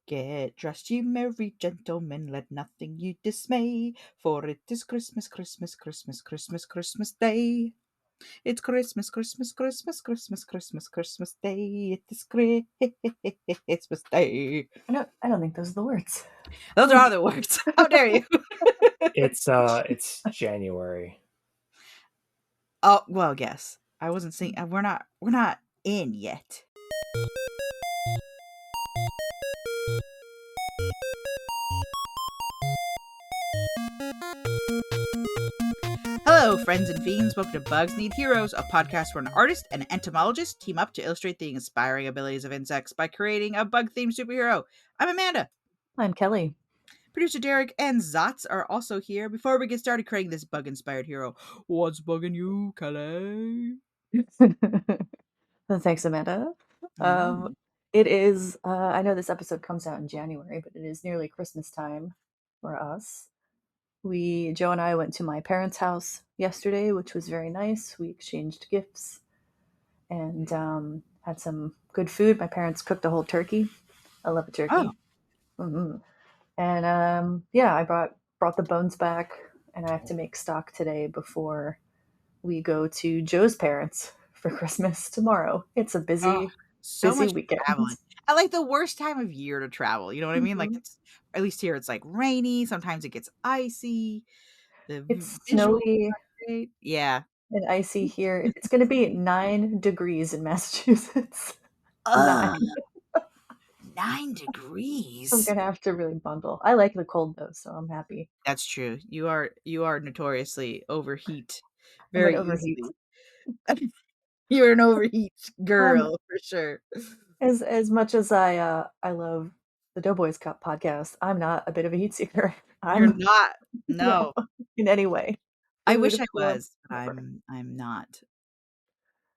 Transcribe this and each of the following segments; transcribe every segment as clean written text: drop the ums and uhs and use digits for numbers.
Get dressed, you merry gentlemen, let nothing you dismay, for it is Christmas, Christmas, Christmas, Christmas, Christmas Day. It's Christmas, Christmas, Christmas, Christmas, Christmas, Christmas Day. It is Christmas Day. I don't think those are the words. Those are the words. How dare you? It's January. Oh, well, yes. I wasn't saying we're not in yet. Hello, friends and fiends. Welcome to Bugs Need Heroes, a podcast where an artist and an entomologist team up to illustrate the inspiring abilities of insects by creating a bug-themed superhero. I'm Amanda. I'm Kelly. Producer Derek and Zotz are also here. Before we get started creating this bug-inspired hero, what's bugging you, Kelly? Thanks, Amanda. It is, I know this episode comes out in January, but it is nearly Christmas time for us. Joe and I went to my parents' house yesterday, which was very nice. We exchanged gifts and had some good food. My parents cooked a whole turkey. I love a turkey. Oh. Mm-hmm. And I brought the bones back, and I have to make stock today before we go to Joe's parents for Christmas tomorrow. It's a busy much weekend. Traveling. I like the worst time of year to travel. You know what I mean? Like, it's, at least here it's like rainy. Sometimes it gets icy. It's snowy. Yeah. And icy here. It's going to be 9 degrees in Massachusetts. 9 degrees. I'm going to have to really bundle. I like the cold though, so I'm happy. That's true. You are notoriously overheat very easily. You're an overheat girl for sure. As much as I love the Doughboys Cup podcast, I'm not a bit of a heat seeker. You're not. No. In any way. I wish I was, but I'm not.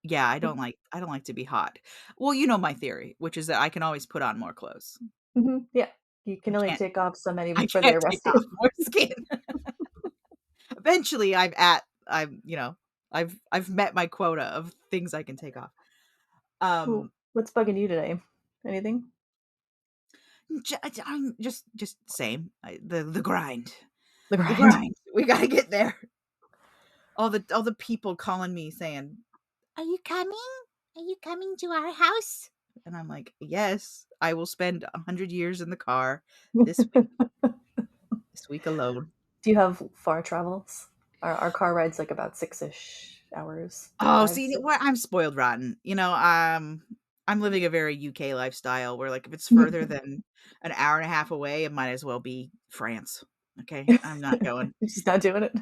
Yeah, I don't like to be hot. Well, you know my theory, which is that I can always put on more clothes. Mm-hmm. Yeah, you can only take off so many before they're rusty. More skin. Eventually, I've met my quota of things I can take off. Cool. What's bugging you today? Anything? I'm just same. The grind. The grind. We gotta get there. All the people calling me saying, "Are you coming? Are you coming to our house?" And I'm like, "Yes, I will spend 100 years in the car this week." This week alone. Do you have far travels? Our car ride's like about 6-ish hours. Oh, see, I'm spoiled rotten. You know, I'm living a very UK lifestyle where, like, if it's further than an hour and a half away, it might as well be France. Okay, I'm not going. She's not doing it.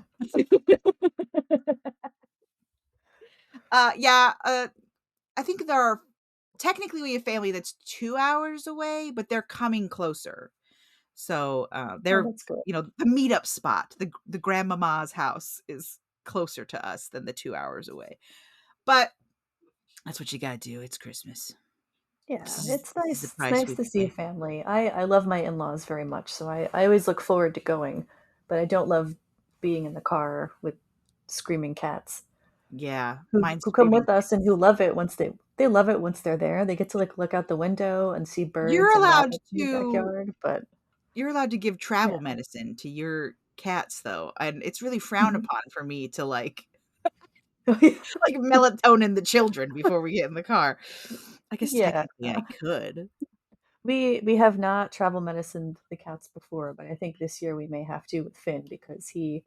I think there are technically we have family that's 2 hours away, but they're coming closer. So they're the meetup spot, the grandmama's house is closer to us than the 2 hours away. But that's what you gotta do. It's Christmas. Yeah, it's nice. It's nice to see a family. I love my in-laws very much, so I always look forward to going, but I don't love being in the car with screaming cats. Yeah, who come with us and who love it once they love it once they're there. They get to like look out the window and see birds. You're allowed in the backyard, but you're allowed to give travel medicine to your cats, though, and it's really frowned upon for me to like melatonin the children before we get in the car. I guess technically I could. We have not travel medicined the cats before, but I think this year we may have to with Finn because he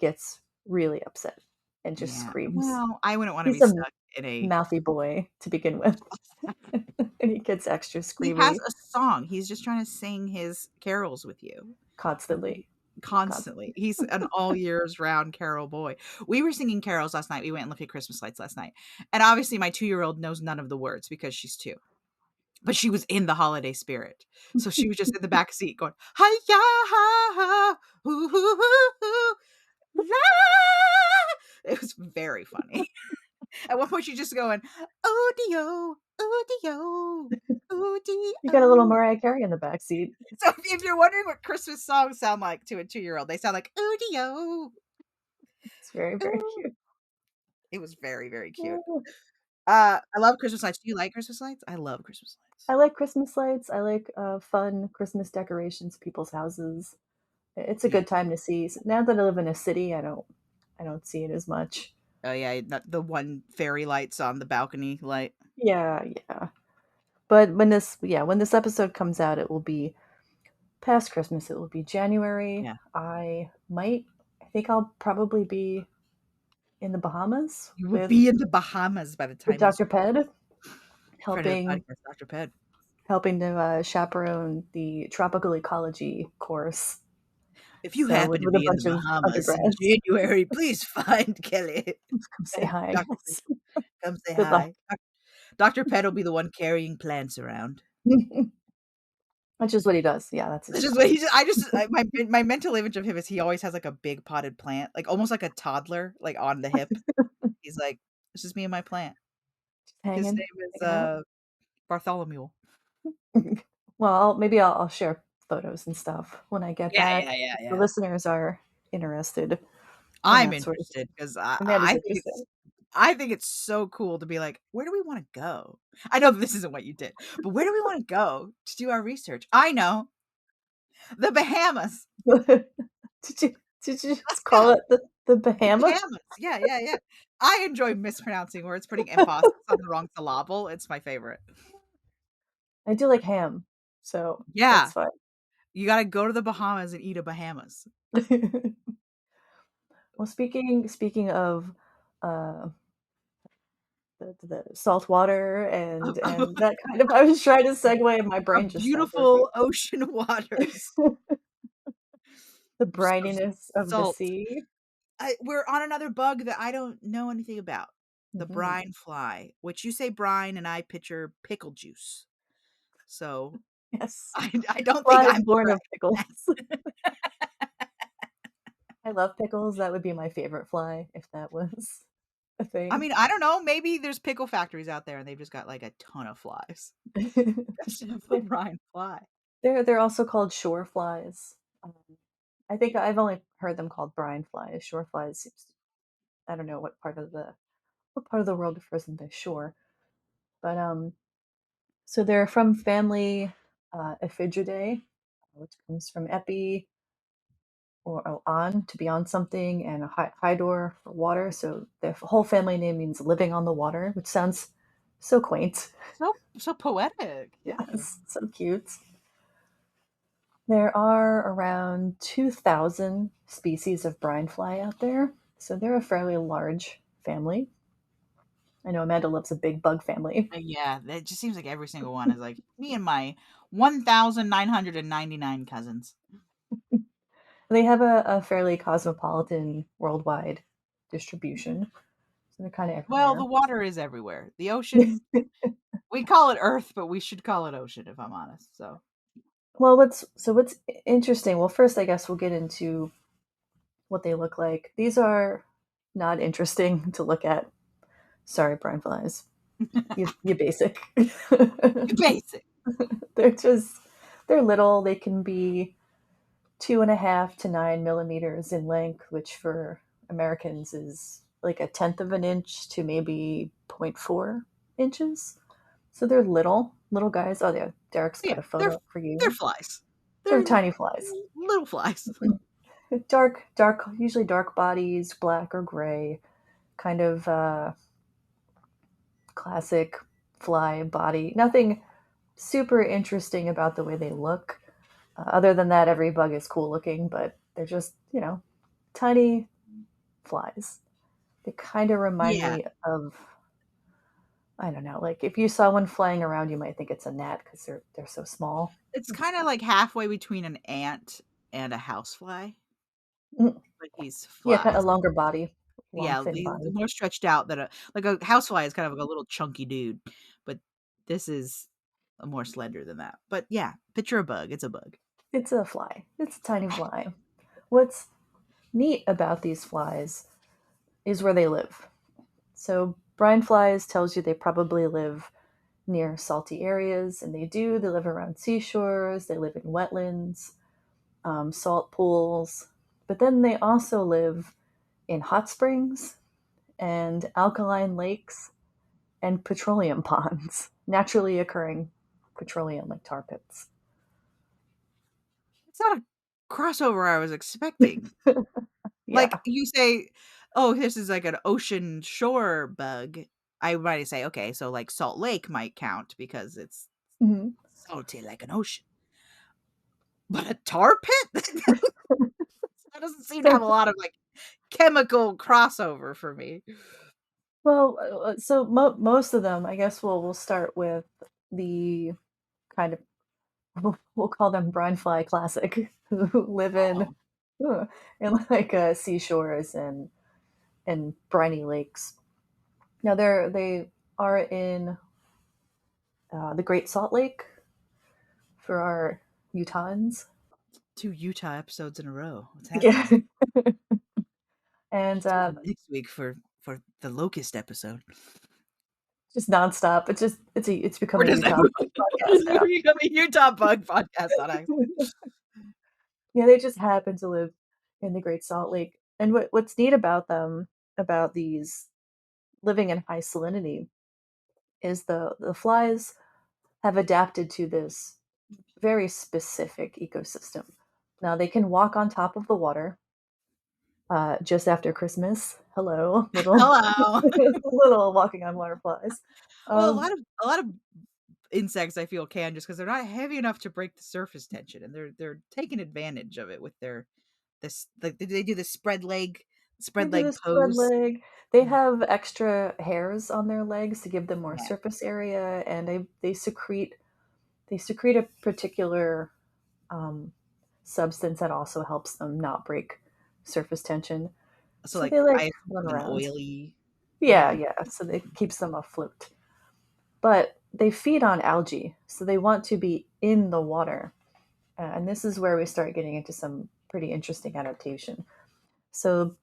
gets really upset and just screams. Well, I wouldn't want to be stuck in a mouthy boy to begin with. And he gets extra screamy. He has a song. He's just trying to sing his carols with you. Constantly. He's an all years round carol boy. We were singing carols last night. We went and looked at Christmas lights last night. And obviously my 2-year-old knows none of the words because she's 2. But she was in the holiday spirit. So she was just in the back seat going, hi-ya, ha, hoo, hoo, hoo, hoo, la. It was very funny. At one point she's just going, oh-dio, oh-dio, oh-dio. You got a little Mariah Carey in the back seat. So if you're wondering what Christmas songs sound like to a 2-year-old, they sound like oh-dio. It's very, very cute. It was very, very cute. I love Christmas lights. Do you like Christmas lights? I love Christmas lights. I like Christmas lights. I like fun Christmas decorations, people's houses. It's a Yeah. good time to see. Now that I live in a city, I don't see it as much. Oh yeah, the one fairy lights on the balcony light. Yeah, yeah. But when this episode comes out, it will be past Christmas. It will be January. Yeah. I think I'll probably be in the Bahamas You will be in the Bahamas by the with time this Dr. Ped, friend of the helping podcast, Dr. Ped. to chaperone the tropical ecology course. If you So happen to with a be in the bunch of Bahamas in undergrads, January, please find Kelly. come say hi, Dr. guys. Ped, come say Good luck. hi. Dr. Ped will be the one carrying plants around. That's just what he does. Yeah, that's his That's just job. what my mental image of him is he always has like a big potted plant, like almost like a toddler, like on the hip. He's like, "This is me and my plant." His Hanging, name is hanging out. Bartholomew. Well, maybe I'll share photos and stuff when I get back. If the Yeah. listeners are interested in I'm that sort of interested thing. because Amanda's interested. I think it's so cool to be like, where do we want to go? I know this isn't what you did, but where do we want to go to do our research? I know, the Bahamas. Did you Let's just call go. it the The Bahamas? Bahamas. Yeah. I enjoy mispronouncing words, putting emphasis on the wrong syllable. It's my favorite. I do like ham, so Yeah. that's fine. You got to go to the Bahamas and eat a Bahamas. Well, speaking of uh, the salt water and that kind of, I was trying to segue and my Our brain just stopped working. beautiful ocean waters. The So brininess of the salt. sea. We're on another bug that I don't know anything about. The Mhm. brine fly, which you say brine and I picture pickle juice. So Yes. I don't think Flies I'm born of pickles. correct. I love pickles. That would be my favorite fly if that was a I thing. mean, I don't know. Maybe there's pickle factories out there and they've just got like a ton of flies. Instead of the brine fly. They're also called shore flies. I think I've only heard them called brine flies. Shore flies, I don't know what part of the world refers them to shore. But so they're from family Ephydridae, which comes from epi or on, to be on something, and a hydor for water. So their whole family name means living on the water, which sounds so quaint. So poetic. Yeah. Yes, so cute. There are around 2,000 species of brine fly out there, so they're a fairly large family. I know Amanda loves a big bug family. Yeah, it just seems like every single one is like me and my 1,999 cousins. They have a fairly cosmopolitan worldwide distribution, so they're kind of Well, the everywhere. water is everywhere. The ocean, we call it Earth, but we should call it ocean, if I'm honest. So, Well, what's interesting? Well, first, I guess we'll get into what they look like. These are not interesting to look at. Sorry, brine flies. You basic. basic. They're just they're little. They can be 2.5 to 9 millimeters in length, which for Americans is like a tenth of an inch to maybe zero point 0.4 inches. So they're little guys. Oh yeah, Derek's Yeah, got a photo up for they're you. flies. They're They're tiny flies. little flies. Dark, usually dark bodies, black or gray, kind of classic fly body. Nothing super interesting about the way they look. Other than that, every bug is cool looking, but they're just, tiny flies. They kind of remind Yeah, me of, I don't know, like if you saw one flying around, you might think it's a gnat because they're so small. it's kind of like halfway between an ant and a housefly. Mm, Like these yeah, kind flies. of longer body, long Yeah, thin the body. more stretched out than a housefly is kind of like a little chunky dude, but this is more slender than that. But yeah, picture a bug. It's a bug. It's a fly. It's a tiny fly. What's neat about these flies is where they live. So brine flies tells you they probably live near salty areas, and they do. They live around seashores. They live in wetlands, salt pools, but then they also live in hot springs and alkaline lakes and petroleum ponds, naturally occurring petroleum like tar pits. It's not a crossover I was expecting. Like, Yeah. you say, "Oh, this is like an ocean shore bug." I might say, "Okay, so, like, Salt Lake might count because it's Mhm. salty like an ocean." But a tar pit? That doesn't seem to have a lot of, like, chemical crossover for me. Well, so most of them, I guess we'll start with the kind of we'll call them brine fly classic who live Oh, uh, in like seashores and briny lakes. Now they are in the Great Salt Lake for our Utahns. 2 Utah episodes in a row. What's Yeah, happening? and Tune in next week for the locust episode. just nonstop. It's become Or a does that Utah podcast now. become a Utah bug podcast on accident? Yeah, they just happen to live in the Great Salt Lake. And what's neat about them, about these living in high salinity, is the flies have adapted to this very specific ecosystem. Now they can walk on top of the water just after Christmas. Hello, little Hello. little walking on water flies. Well, Um, a lot of insects I feel can just because 'cause they're not heavy enough to break the surface tension, and they're taking advantage of it with their this like, they do the they spread do leg the spread pose. leg. They Mm, have extra hairs on their legs to give them more yeah. surface area, and they secrete a particular um, substance that also helps them not break surface tension. So, So like, they like I assume run like an around. oily Yeah, body. yeah. So it keeps them afloat. But they feed on algae, so they want to be in the water. And this is where we start getting into some pretty interesting adaptation. So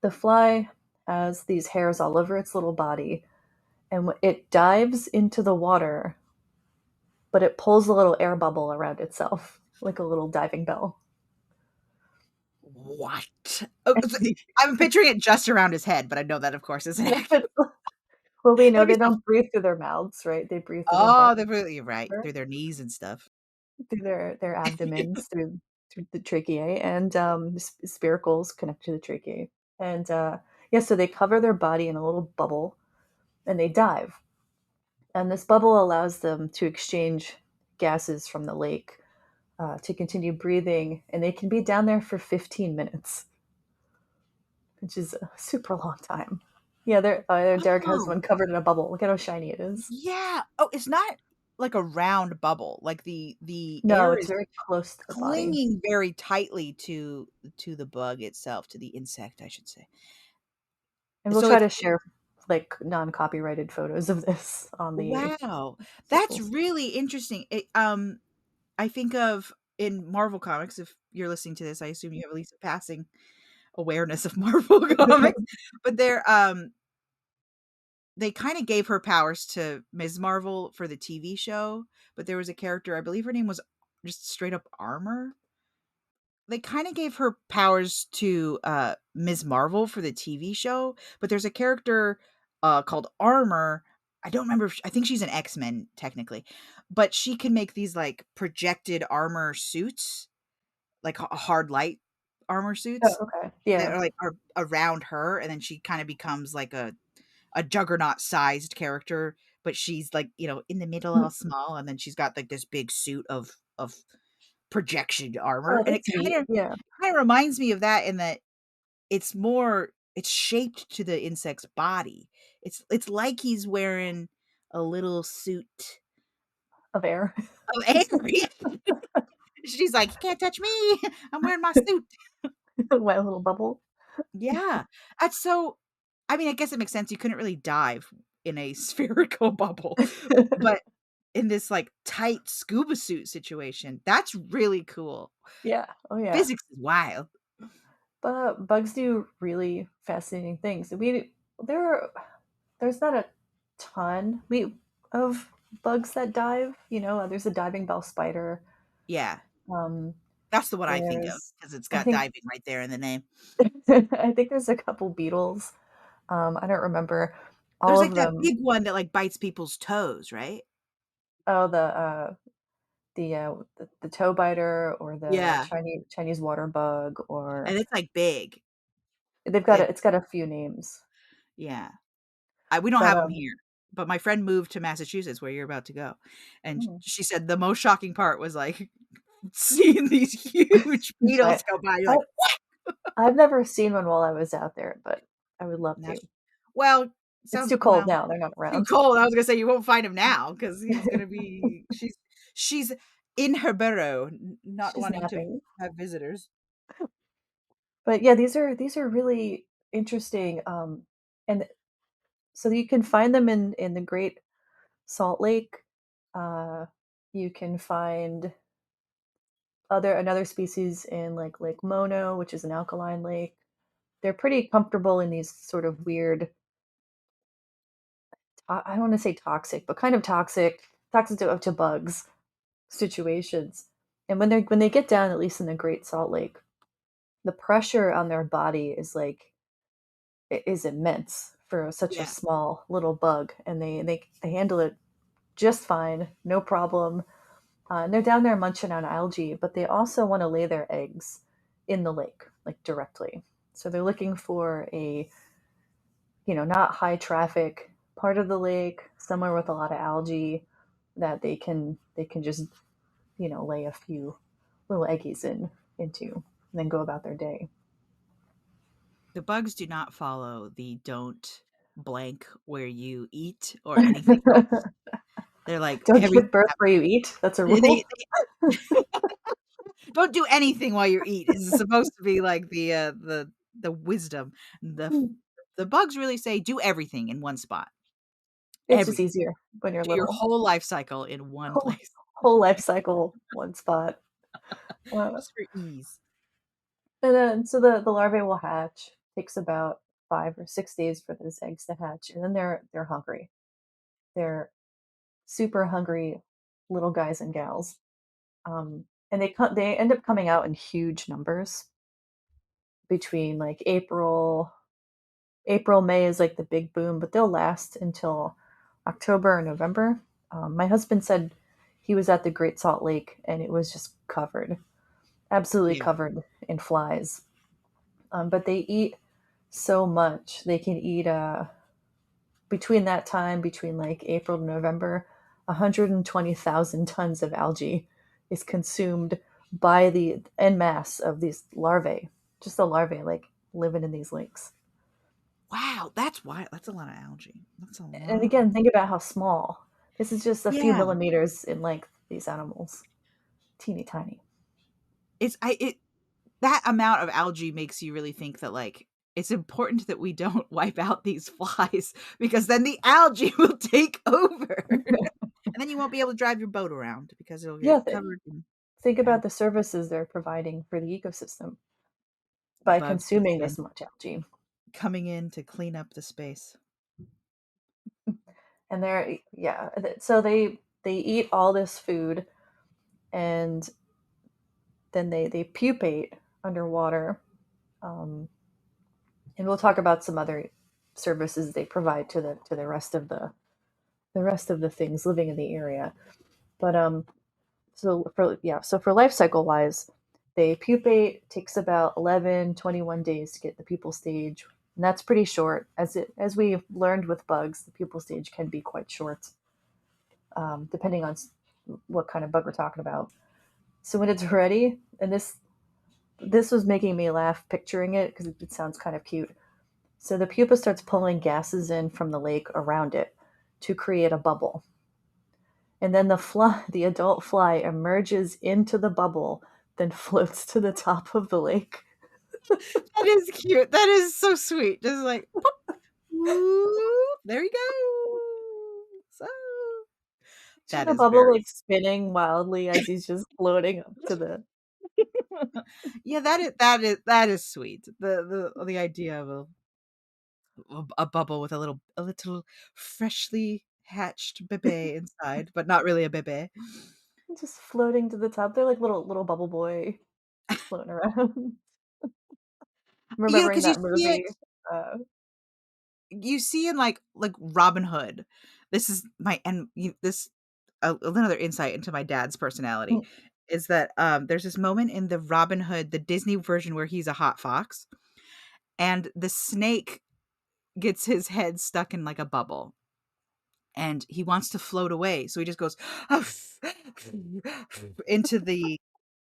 the fly has these hairs all over its little body, and it dives into the water, but it pulls a little air bubble around itself, like a little diving bell. What? Oh, so I'm picturing it just around his head, but I know that, of course, isn't accurate. Well, we know That'd be they so don't breathe through their mouths, right? They breathe through their butt, oh, they're really you're right, through their knees and stuff. through their abdomens, through the tracheae, and spiracles connect to the tracheae. And yeah, so they cover their body in a little bubble, and they dive. And this bubble allows them to exchange gases from the lake to continue breathing, and they can be down there for 15 minutes, which is a super long time. Yeah, Derek has Oh, one covered in a bubble. Look at how shiny it is. yeah. Oh, it's not like a round bubble, like, the No, air it's is very close to the body. clinging very tightly to the bug itself, to the insect, I should say. And we'll So try it's to share like non-copyrighted photos of this on the wow, that's socials. really interesting. I think of in Marvel Comics, if you're listening to this, I assume you have at least a passing awareness of Marvel Comics, but they kinda gave her powers to Ms. Marvel for the TV show, but there was a character, I believe her name was just straight up Armor? They kinda gave her powers to, Ms. Marvel for the TV show, but there's a character, called Armor. I don't remember if sh I think she's an X-Men technically, but she can make these, like, projected armor suits, like, hard light armor Oh, suits okay. that Yeah. are, like, are around her, and then she kinda becomes like a juggernaut-sized character, but she's, like, in the middle all small, and then she's got, like, this big suit of projection armor, Oh, and it that's neat. kinda Yeah. kinda reminds me of that in that it's shaped to the insect's body. It's like he's wearing a little suit Of air. of angry. She's like, "You can't touch me. I'm wearing my suit." Wet little bubble. Yeah. That's so I mean, I guess it makes sense. You couldn't really dive in a spherical bubble, but in this, like, tight scuba suit situation, that's really cool. Yeah. Oh, yeah. Physics is wild. But bugs do really fascinating things. There there's not a ton of bugs that dive. There's a diving bell spider. Yeah. Um, That's the one I think of there's because 'cause it's I got think diving right there in the name. I think there's a couple beetles. I don't remember All There's, of like, that them. big one that, like, bites people's toes, right? Oh, the toe biter or the Yeah, Chinese water bug, and or it's, like, big. it's got a few names. Yeah. We don't But have them here, but my friend moved to Massachusetts where you're about to go, and hmm. she said the most shocking part was, like, seeing these huge I, beetles go by, you're I like, I've never seen one while I was out there, but I would love to. "Nat." Well, It's sounds too cold well, now, they're not too around. cold. I was gonna say you won't find him now because he's gonna be she's in her burrow, n not She's wanting to napping. have visitors. But yeah, these are really interesting, and so you can find them in the Great Salt Lake. Uh, you can find another species in like Lake Mono, which is an alkaline lake. They're pretty comfortable in these sort of weird, I don't want to say toxic, but kind of toxic to bugs situations. And when they get down, at least in the Great Salt Lake, the pressure on their body is like is immense for such a Yeah. small little bug, and they handle it just fine, no problem. And they're down there munching on algae, but they also want to lay their eggs in the lake, like directly. So they're looking for a, not high traffic part of the lake, somewhere with a lot of algae that they can just, lay a few little eggies into and then go about their day. The bugs do not follow the don't blank where you eat or anything else. They're like Don't everything give birth hap where you eat. That's a they rule. don't do anything while you eat is supposed to be like the wisdom. The bugs really say do everything in one spot. It's just Everything. easier when you're Do your little. whole life cycle in one Whole, place whole life cycle, one spot. Uh, just for ease. and then so the larvae will hatch. Takes about 5 or 6 days for those eggs to hatch, and then they're hungry. They're super hungry little guys and gals. And they end up coming out in huge numbers between like April, May is like the big boom, but they'll last until October or November. My husband said he was at the Great Salt Lake and it was just covered, absolutely Yeah. covered in flies. But they eat so much. They can eat between that time, between like April to November, 120,000 tons of algae is consumed by the en masse of these larvae, just the larvae like living in these lakes. Wow, that's why that's a lot of algae. That's a And lot. again, think about how small. This is just a few Yeah. millimeters in length, these animals. Teeny tiny. It's I it that amount of algae makes you really think that, like, it's important that we don't wipe out these flies because then the algae will take over, and then you won't be able to drive your boat around because it'll get Yeah, covered in think about algae. the services they're providing for the ecosystem by Bugs just consuming this much algae. coming in to clean up the space. And so they eat all this food, and then they pupate underwater. Um, and we'll talk about some other services they provide to the rest of the things living in the area. But so for life cycle wise, they pupate. Takes about 11-21 days to get the pupal stage, and that's pretty short. As we learned with bugs, the pupal stage can be quite short, depending on what kind of bug we're talking about. So when it's ready, and this was making me laugh picturing it because it sounds kind of cute. So the pupa starts pulling gases in from the lake around it to create a bubble. And then the adult fly emerges into the bubble, then floats to the top of the lake. That is cute. That is so sweet. Just like, "Pop, whoop, there you go." So To that the is bubble very like spinning wildly as he's just floating up to the. yeah, that is sweet. The idea of a bubble with a little freshly hatched bebe inside, but not really a bebe. Just floating to the top. They're like little bubble boy floating around. Yeah, Remembering because you that see it movie. Uh, you see in like Robin Hood. This is my another insight into my dad's personality is that there's this moment in the Robin Hood, the Disney version, where he's a hot fox, and the snake gets his head stuck in like a bubble, and he wants to float away, so he just goes into the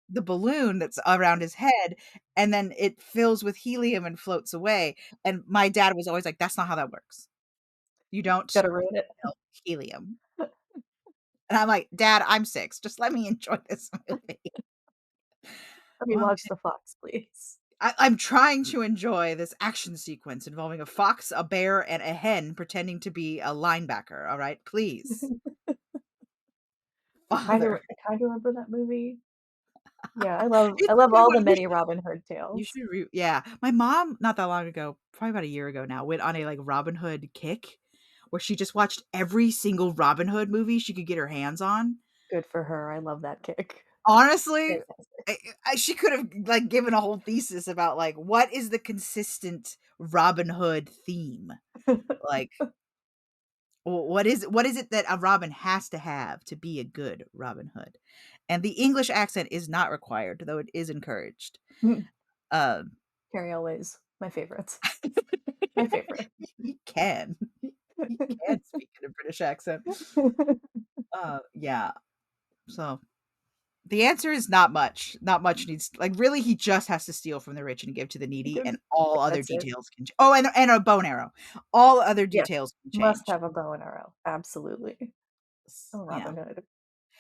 balloon that's around his head, and then it fills with helium and floats away. And my dad was always like, "That's not how that works. You don't Gotta ruin it. inhale helium." And I'm like, "Dad, I'm 6. Just let me enjoy this movie." Let me watch the fox, please. I'm trying to enjoy this action sequence involving a fox, a bear, and a hen pretending to be a linebacker. All right, please, Father. I kind of remember that movie. Yeah, I love It's a good all the one. many Robin Hood You tales. should yeah. My mom, not that long ago, probably about a year ago now, went on a like Robin Hood kick where she just watched every single Robin Hood movie she could get her hands on. Good for her. I love that kick. Honestly, Fantastic. she could have like given a whole thesis about like what is the consistent Robin Hood theme? Like what is it that a Robin has to have to be a good Robin Hood? And the English accent is not required, though it is encouraged. Um Carrie Always, my favorites. My favorite. He can. He can speak in a British accent. Yeah. So the answer is not much. Not much needs like really he just has to steal from the rich and give to the needy, and all other That's it. details can oh, and a bow and arrow. All other Yes, details can must change. have a bow and arrow. Absolutely. Oh, Yeah. Robin Hood.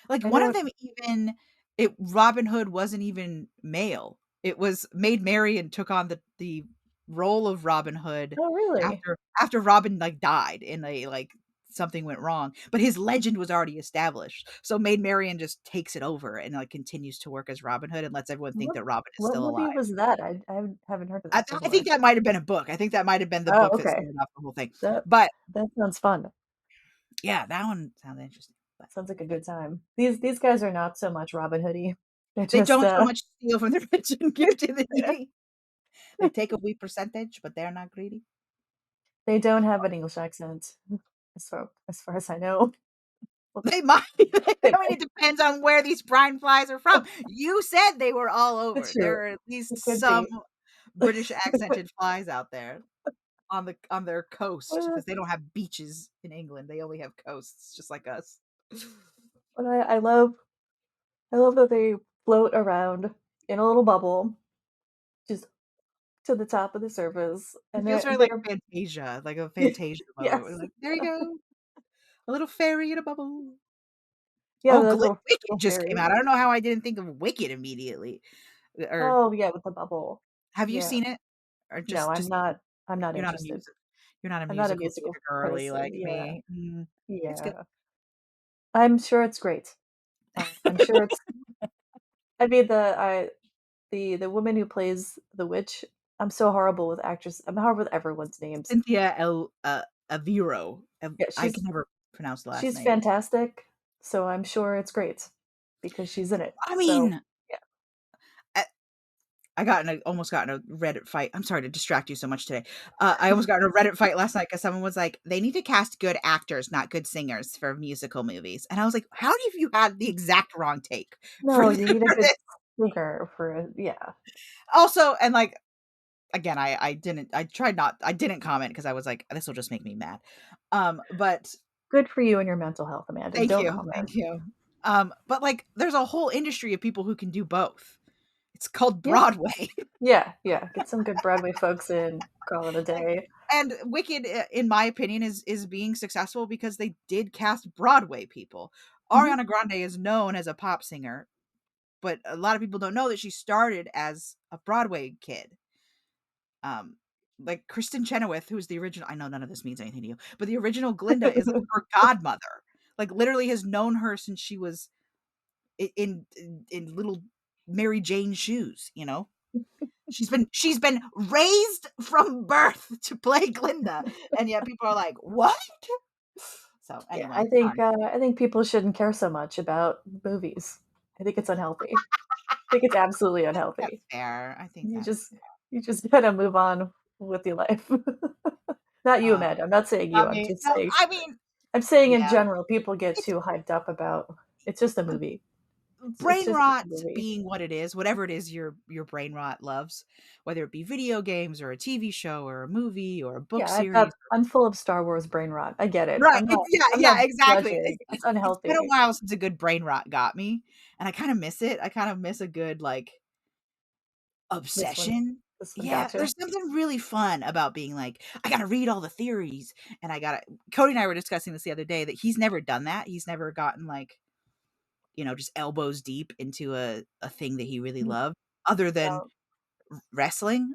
Like I one of don't them even Robin Hood wasn't even male. It was Maid Marian took on the role of Robin Hood Oh, really? after Robin like died in a like something went wrong, but his legend was already established. So Maid Marian just takes it over and like continues to work as Robin Hood and lets everyone think that Robin is What still alive. movie was that? I haven't heard of I, that I think before. that might have been a book. I think that might have been the Oh, book that okay. started off the whole thing. That But sounds fun. yeah, that one sounds interesting. But Sounds like a good time. These guys are not so much Robin Hoodie. They're they just don't so much steal from the rich and give to the needy. They take a wee percentage, but they're not greedy. they don't have an English accent, as far as I know. They might. They I mean, it depends on where these brine flies are from. You said they were all over. That's true. There are at least It could some be. British accented flies out there on their coast because they don't have beaches in England. They only have coasts, just like us. But I love that they float around in a little bubble, just to the top of the surface, It and feels very like they're Fantasia, like a Fantasia moment. We're yes, like, there you go, a little fairy in a bubble. yeah, Oh, those little Wicked just came fairies. out. I don't know how I didn't think of Wicked immediately. Or Oh yeah, with the bubble. have you Yeah. seen it? Or No, just I'm not you're not a interested. music you're not a I'm not a musical musical theater girly person. like Yeah. me. It's good. Yeah. I'm sure it's great. I'm sure it's I mean the woman who plays the witch, I'm so horrible with actors. I'm horrible with everyone's names. Cynthia Aviro. Yeah, I can never pronounce the last she's name. fantastic, so I'm sure it's great because she's in it. I So, mean, yeah. I almost got in a Reddit fight. I'm sorry to distract you so much today. I almost got in a Reddit fight last night because someone was like, "They need to cast good actors, not good singers, for musical movies." And I was like, "How have you had the exact wrong take for, No, you need a for good this?" singer for yeah. Also, and like again, I tried not I didn't comment because I was like, "This will just make me mad." But Good for you and your mental health, Amanda. thank Don't you, comment. thank you. But like, there's a whole industry of people who can do both. It's called Yeah. Broadway. Yeah, yeah. Get some good Broadway folks in, call it a day. And Wicked, in my opinion, is being successful because they did cast Broadway people. Mhm. Ariana Grande is known as a pop singer, but a lot of people don't know that she started as a Broadway kid. Um, like Kristen Chenoweth, who's the original. I know none of this means anything to you, but the original Glinda is her godmother. Like literally has known her since she was in little Mary Jane shoes. You know. She's been raised from birth to play Glinda, and yet people are like, "What?" So Yeah, anyway, sorry. I think people shouldn't care so much about movies. I think it's unhealthy. I think it's absolutely That's unhealthy. fair. I think You that's just you just gotta move on with your life. Not you, Amanda. I'm not saying you. I I'm mean, just no, saying. I mean, I'm saying in yeah, general, people get it's too hyped up about. It's just a movie. It's brain just a rot movie. being what it is, whatever it is your brain rot loves, whether it be video games or a TV show or a movie or a book Yeah, series. I'm full of Star Wars brain rot. I get it. Right. Yeah, I'm yeah, not exactly. judging. It's It's been a unhealthy. while since a good brain rot got me, and I kind of miss it. I kind of miss a good like This one, obsession. this one Yeah, gotcha. there's something really fun about being like, I gotta read all the theories, and I gotta. Cody and I were discussing this the other day that he's never done that. He's never gotten like, just elbows deep into a thing that he really Mm, loved, other than no, wrestling.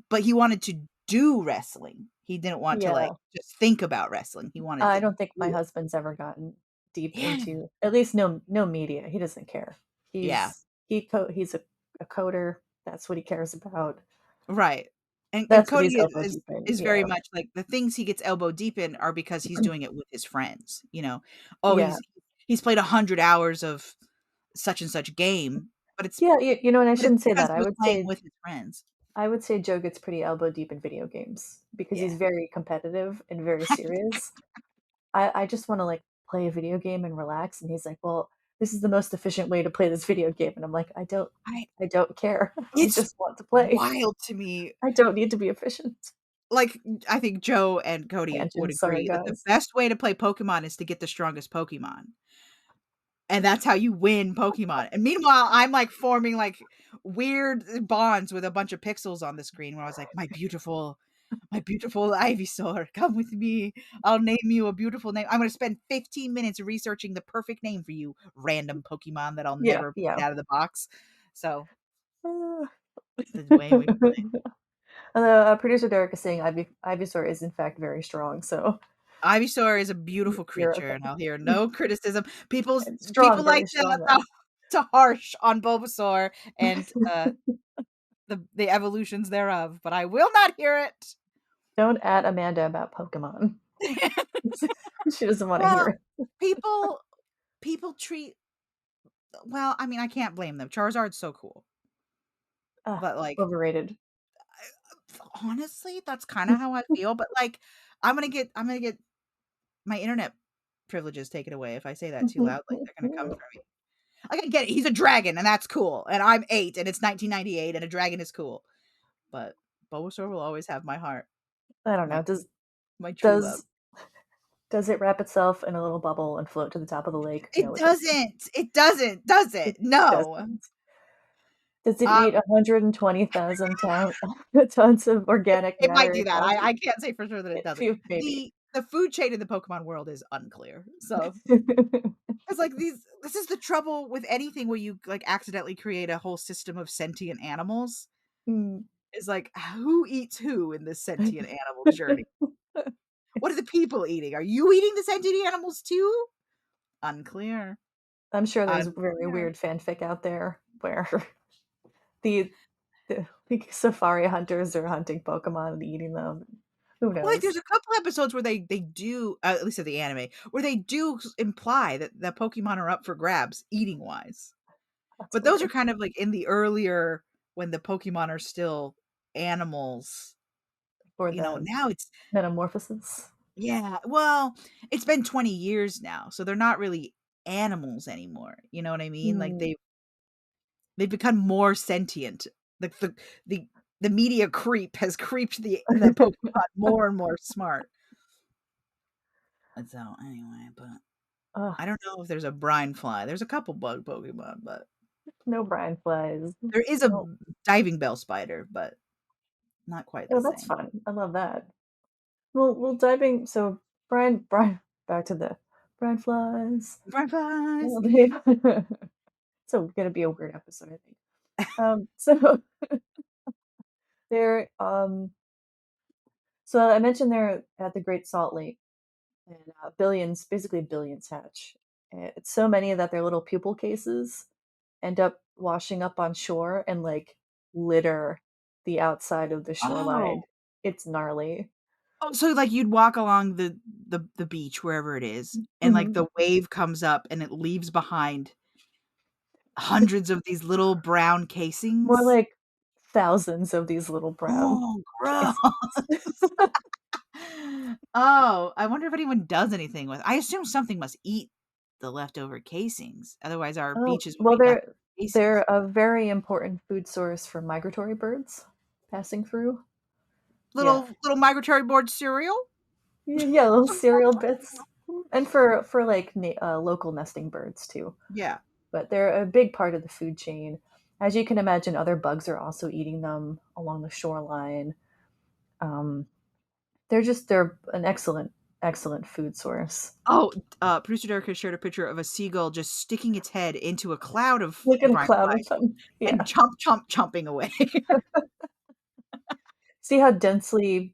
But he wanted to do wrestling. He didn't want to like yeah. just think about wrestling. He wanted I to don't think my do it. husband's ever gotten deep Yeah, into at least no media. He doesn't care. yeah. He's a coder. That's what he cares about. Right. And That's what Cody he's elbow is deep in. is very Yeah. much like the things he gets elbow deep in are because he's doing it with his friends. Oh, Yeah. he's played 100 hours of such and such game, but it's Yeah, you know, and I but it's shouldn't say because that. he was playing with his friends. I would say Joe gets pretty elbow deep in video games because he's Yeah. very competitive and very serious. I just want to like play a video game and relax, and he's like, "Well, this is the most efficient way to play this video game," and I'm like, I I don't care. I It's just want to play. wild to me. I don't need to be efficient. Like, I think Joe and Cody would Tangent, sorry agree that the guys. best way to play Pokemon is to get the strongest Pokemon. And that's how you win Pokemon. And meanwhile, I'm like forming like weird bonds with a bunch of pixels on the screen where I was like, my beautiful Ivysaur, come with me. I'll name you a beautiful name. I'm going to spend 15 minutes researching the perfect name for you, random Pokemon that I'll Yeah, never yeah. get out of the box. So, Uh, the way we play. Although producer Derek is saying Ivysaur is in fact very strong, so Ivysaur is a beautiful you're creature, okay. and I'll hear no criticism. People It's strong, people very like strong though. to harsh on Bulbasaur and the evolutions thereof, but I will not hear it. Don't at Amanda about Pokemon. She doesn't want to Well, hear it. people treat well, I mean, I can't blame them. Charizard's so cool. But like Overrated. honestly, that's kind of how I feel, but like I'm going to get my internet privileges taken away if I say that too loudly. They're going to come for me. Like, I get it. He's a dragon, and that's cool. And I'm 8, and it's 1998, and a dragon is cool. But Bulbasaur will always have my heart. I don't My know. my true love. Does does it wrap itself in a little bubble and float to the top of the lake? It No, it doesn't. doesn't. It doesn't, does It it? No. doesn't. Does it Um, eat 120,000 tons of organic it might matter? do that. I can't say for sure that it doesn't. Maybe. The food chain in the Pokemon world is unclear. So it's like this is the trouble with anything where you like accidentally create a whole system of sentient animals. Hmm. Is like who eats who in this sentient animal journey? What are the people eating? Are you eating the sentient animals too? Unclear. I'm sure there's very Unclear. weird fanfic out there where the, the safari hunters are hunting Pokemon and eating them. Who Well, like, knows? there's a couple episodes where they do, at least of the anime, where they do imply that Pokemon are up for grabs eating wise. That's But those are weird. kind of like in the earlier when the Pokemon are still animals. Or the Now it's metamorphosis. yeah. Well, it's been 20 years now, so they're not really animals anymore. You know what I mean? Like Hmm. they've become more sentient. Like the the media creep has creeped the Pokemon more and more smart. And so anyway, but Ugh, I don't know if there's a brine fly. There's a couple bug Pokemon, but no brine flies. there is a No. diving bell spider, but not quite the Oh, that's same. fun. I love that. Well, diving. So, Brian, back to the brine flies. Brine flies. Oh, babe. So, gonna be a weird episode, I think. So they're so I mentioned they're at the Great Salt Lake, and basically billions hatch. And it's so many that their little pupal cases end up washing up on shore and like litter the outside of the shoreline. Oh. It's gnarly. Oh, so like you'd walk along the beach wherever it is, and like Mhm. the wave comes up and it leaves behind hundreds of these little brown More casings. like thousands of these little brown Oh, gross. cases. Oh, I wonder if anyone does anything with. I assume something must eat the leftover casings. Otherwise, our Oh, beaches would well, be nothing but they're casings. a very important food source for migratory birds passing through. Yeah. Little migratory board cereal. Yeah, little cereal bits. And for like local nesting birds too. Yeah. But they're a big part of the food chain. As you can imagine, other bugs are also eating them along the shoreline. Um, they're an excellent food source. Oh, producer Derek has shared a picture of a seagull just sticking its head into a cloud of Look at a brine cloud of flies them. and Yeah. chomping away. See how like densely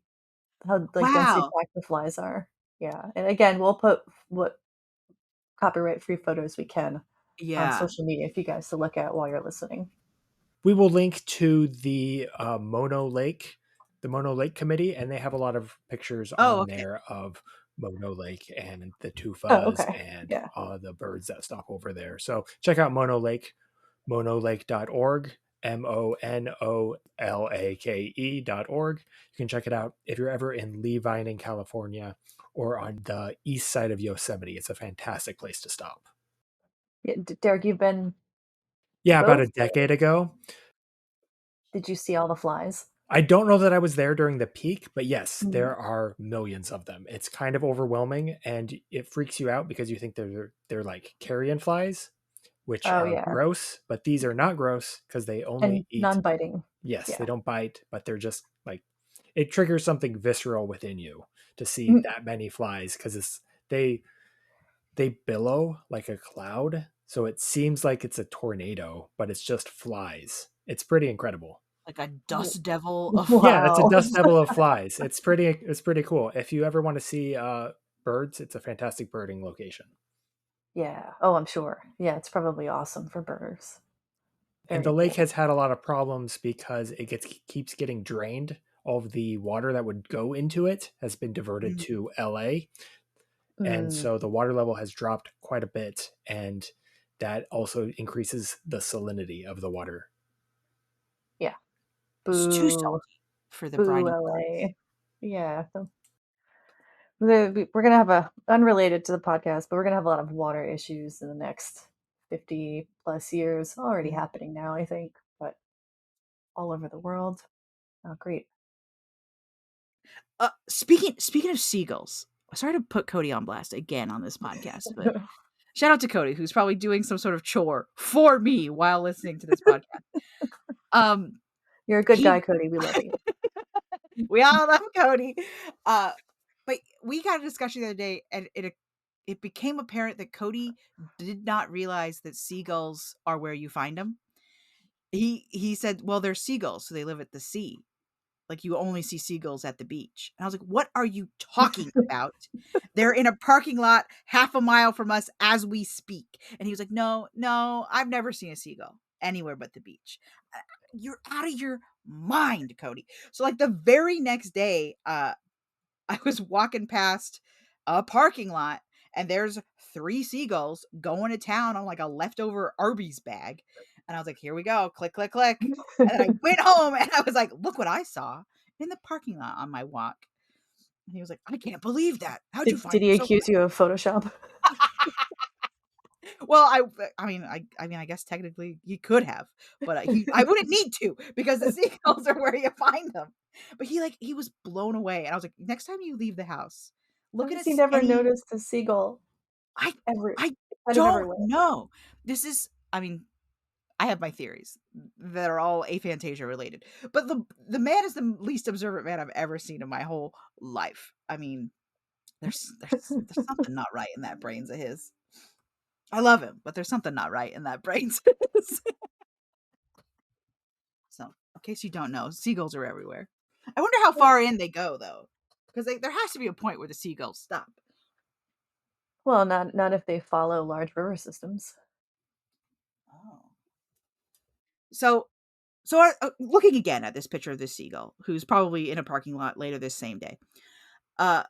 Wow. packed the flies are. Yeah. And again, we'll put what copyright free photos we can on Yeah. social media for you guys to look at while you're listening. We will link to the Mono Lake, the Mono Lake Committee, and they have a lot of pictures Oh, on okay. there of Mono Lake and the Oh, tufas okay. and Yeah. the birds that stop over there. So check out Mono Lake, monolake.org, MONOLAKE.org. You can check it out if you're ever in Levine in California or on the east side of Yosemite. It's a fantastic place to stop. Yeah, Derek, you've been Yeah, about both? a decade ago. Did you see all the flies? I don't know that I was there during the peak, but yes, Mm. there are millions of them. It's kind of overwhelming and it freaks you out because you think they're like carrion flies, which Oh, are yeah. gross, but these are not gross because they And only eat. non-biting. Yes, they Yeah. don't bite, but they're just like it triggers something visceral within you to see Mm. that many flies because it's they billow like a cloud, so it seems like it's a tornado, but it's just flies. It's pretty incredible. Like a dust devil of flies. Yeah, it's a Wow. dust devil of flies. It's pretty cool. If you ever want to see birds, it's a fantastic birding location. Yeah. Oh, I'm sure. Yeah, it's probably awesome for birders. And Very the lake cool. has had a lot of problems because keeps getting drained. All of the water that would go into it has been diverted Mhm. to LA, and Mm, so the water level has dropped quite a bit, and that also increases the salinity of the water. yeah. It's too Boo. salty for the Boo, briny LA. Yeah. We're gonna have a unrelated to the podcast, but we're gonna have a lot of water issues in the next 50 plus years. Already places. happening now, I think, but all over the world. Oh, great. Speaking of seagulls, sorry to put Cody on blast again on this podcast, but shout out to Cody, who's probably doing some sort of chore for me while listening to this podcast. Um, You're a good he guy, Cody. We love you. we all love Cody. Uh, but we got a discussion the other day, and it became apparent that Cody did not realize that seagulls are where you find them. He said, "Well, they're seagulls, so they live at the sea. Like you only see seagulls at the beach." And I was like, "What are you talking about? They're in a parking lot half a mile from us as we speak." And he was like, "No, no, I've never seen a seagull anywhere but the beach." You're out of your mind, Cody. So like the very next day, I was walking past a parking lot and there's 3 seagulls going to town on like a leftover Arby's bag. And I was like, "Here we go. Click, click, click." And then I went home and I was like, "Look what I saw in the parking lot on my walk." And he was like, "I can't believe that. How'd you Did find them he so accuse you of Photoshop? well?" I guess technically he could have, but I wouldn't need to because the seagulls are where you find them. But he was blown away, and I was like, "Next time you leave the house, How look at has he never any." noticed a seagull I ever I out of don't everywhere? know. This is I mean, I have my theories that are all aphantasia related. But the man is the least observant man I've ever seen in my whole life. I mean, there's something not right in that brains of his. I love him, but there's something not right in that brains of his. So, in case you don't know, seagulls are everywhere. I wonder how far in they go though, because there has to be a point where the seagulls stop. Well, not if they follow large river systems. Oh. So looking again at this picture of this seagull, who's probably in a parking lot later this same day. Uh,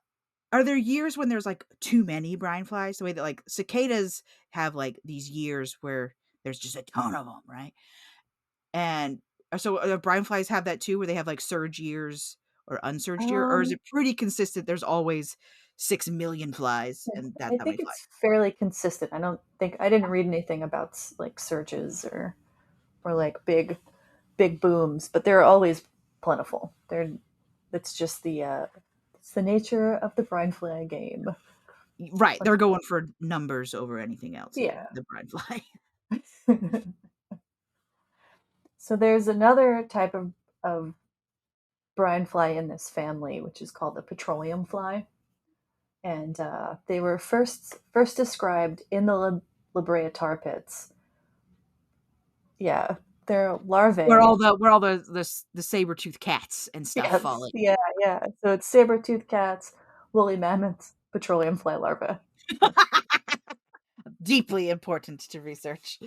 are there years when there's like too many brine flies? The way that like cicadas have like these years where there's just a ton of them, right? And so brine flies have that too, where they have like surge years, or unsurged year, or is it pretty consistent? There's always 6 million flies, and that's I how think many flies. it's fairly consistent. I didn't read anything about like surges or like big booms, but they're always plentiful. It's just it's the nature of the brine fly game. Right, they're going for numbers over anything else. Yeah. The brine fly. So there's another type of brine fly in this family, which is called the petroleum fly, and they were first described in the La Brea tar pits. Yeah, they're larvae. Where all the saber-toothed cats and stuff Yes, fall in. Yeah. So it's saber-toothed cats, woolly mammoths, petroleum fly larvae. Deeply important to research.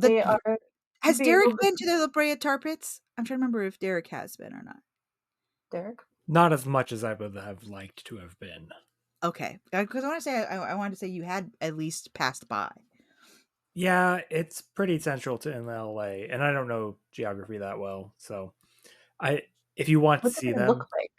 Has Derek been to the La Brea tar pits? I'm trying to remember if Derek has been or not. Derek? Not as much as I would have liked to have been. Okay, because I wanted to say you had at least passed by. Yeah, it's pretty central to in LA, and I don't know geography that well, so if you want to see them, look like?